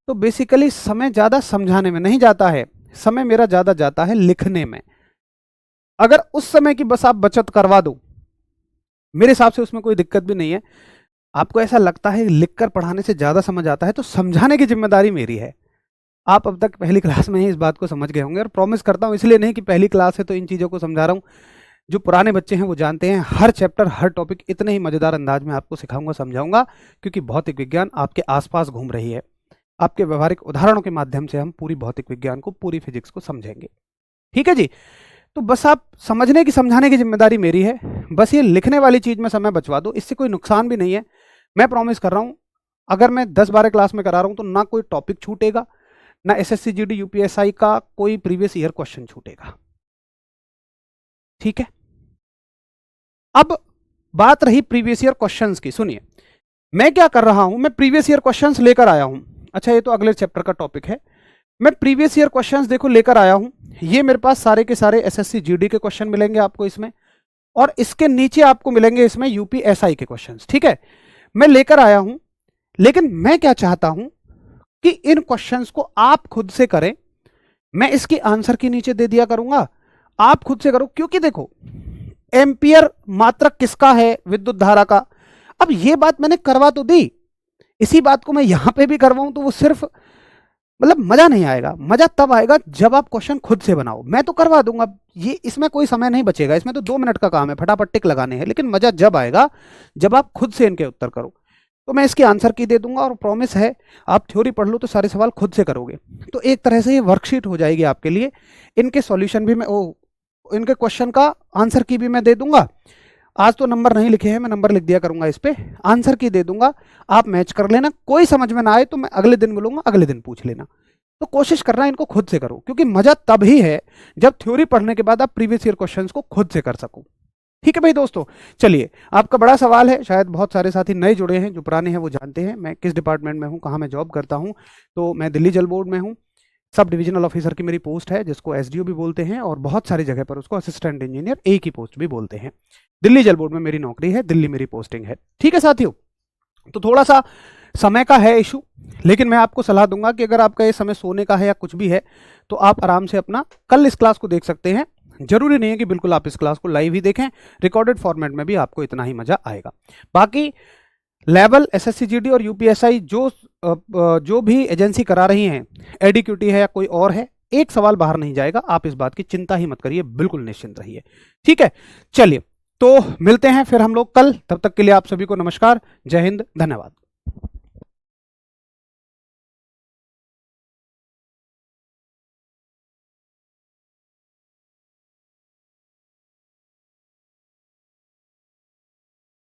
तो बेसिकली समय ज़्यादा समझाने में नहीं जाता है, समय मेरा ज़्यादा जाता है लिखने में। अगर उस समय की बस आप बचत करवा दो, मेरे हिसाब से उसमें कोई दिक्कत भी नहीं है। आपको ऐसा लगता है लिखकर पढ़ाने से ज़्यादा समझ आता है, तो समझाने की जिम्मेदारी मेरी है। आप अब तक पहली क्लास में ही इस बात को समझ गए होंगे, और प्रॉमिस करता हूँ इसलिए नहीं कि पहली क्लास है तो इन चीज़ों को समझा रहा हूँ। जो पुराने बच्चे हैं वो जानते हैं, हर चैप्टर हर टॉपिक इतने ही मज़ेदार अंदाज में आपको सिखाऊंगा, समझाऊंगा, क्योंकि भौतिक विज्ञान आपके आसपास घूम रही है। आपके व्यवहारिक उदाहरणों के माध्यम से हम पूरी भौतिक विज्ञान को, पूरी फिजिक्स को समझेंगे। ठीक है जी। तो बस आप समझने की समझाने की जिम्मेदारी मेरी है, बस ये लिखने वाली चीज़ में समय बचवा दो, इससे कोई नुकसान भी नहीं है। मैं प्रॉमिस कर रहा हूँ, अगर मैं 10-12 क्लास में करा रहा हूँ तो ना कोई टॉपिक छूटेगा, ना एसएससी जीडी यूपीएसआई का कोई प्रीवियस ईयर क्वेश्चन छूटेगा। ठीक है। अब बात रही प्रीवियस ईयर क्वेश्चंस की, सुनिए मैं क्या कर रहा हूं, मैं प्रीवियस ईयर क्वेश्चंस लेकर आया हूं। अच्छा, ये तो अगले चैप्टर का टॉपिक है। मैं प्रीवियस ईयर क्वेश्चंस देखो लेकर आया हूं। ये मेरे पास सारे के सारे एसएससी जीडी के क्वेश्चन मिलेंगे आपको इसमें, और इसके नीचे आपको मिलेंगे इसमें यूपीएसआई के क्वेश्चंस। ठीक है, मैं लेकर आया हूं, लेकिन मैं क्या चाहता हूं कि इन क्वेश्चंस को आप खुद से करें। मैं इसकी आंसर के नीचे दे दिया करूंगा, आप खुद से करो। क्योंकि देखो, एम्पियर मात्रक किसका है? विद्युत धारा का। अब ये बात मैंने करवा तो दी, इसी बात को मैं यहां पे भी करवाऊं तो वो सिर्फ मतलब मजा नहीं आएगा। मजा तब आएगा जब आप क्वेश्चन खुद से बनाओ। मैं तो करवा दूंगा, ये इसमें कोई समय नहीं बचेगा, इसमें तो 2 मिनट का काम है, फटाफट टिक लगाने हैं। लेकिन मजा जब आएगा जब आप खुद से इनके उत्तर करो। तो मैं इसकी आंसर की दे दूंगा, और प्रॉमिस है आप थ्योरी पढ़ लो तो सारे सवाल खुद से करोगे। तो एक तरह से ये वर्कशीट हो जाएगी आपके लिए। इनके सॉल्यूशन भी मैं इनके क्वेश्चन का आंसर की भी मैं दे दूंगा। आज तो नंबर नहीं लिखे हैं, मैं नंबर लिख दिया करूंगा इस पे, आंसर की दे दूंगा, आप मैच कर लेना। कोई समझ में ना आए तो मैं अगले दिन मिलूंगा, अगले दिन पूछ लेना। तो कोशिश करना इनको खुद से करो, क्योंकि मजा तब ही है जब थ्योरी पढ़ने के बाद आप प्रीवियस ईयर क्वेश्चंस को खुद से कर सको। ठीक है भाई दोस्तों, चलिए आपका बड़ा सवाल है, शायद बहुत सारे साथी नए जुड़े हैं, जो पुराने हैं वो जानते हैं मैं किस डिपार्टमेंट में हूँ, कहाँ मैं जॉब करता हूँ। तो मैं दिल्ली जल बोर्ड में हूँ, सब डिविजनल ऑफिसर की मेरी पोस्ट है, जिसको एसडीओ भी बोलते हैं, और बहुत सारी जगह पर उसको असिस्टेंट इंजीनियर ए की पोस्ट भी बोलते हैं। दिल्ली जल बोर्ड में मेरी नौकरी है, दिल्ली मेरी पोस्टिंग है। ठीक है साथियों, तो थोड़ा सा समय का है इशू, लेकिन मैं आपको सलाह दूंगा कि अगर आपका ये समय सोने का है या कुछ भी है, तो आप आराम से अपना कल इस क्लास को देख सकते हैं। जरूरी नहीं है कि बिल्कुल आप इस क्लास को लाइव ही देखें, रिकॉर्डेड फॉर्मेट में भी आपको इतना ही मजा आएगा। बाकी लेवल एसएससी जीडी और यूपीएसआई जो भी एजेंसी करा रही हैं, एडीक्यूटी है या कोई और है, एक सवाल बाहर नहीं जाएगा। आप इस बात की चिंता ही मत करिए, बिल्कुल निश्चिंत रहिए। ठीक है, चलिए तो मिलते हैं फिर हम लोग कल। तब तक के लिए आप सभी को नमस्कार, जय हिंद, धन्यवाद।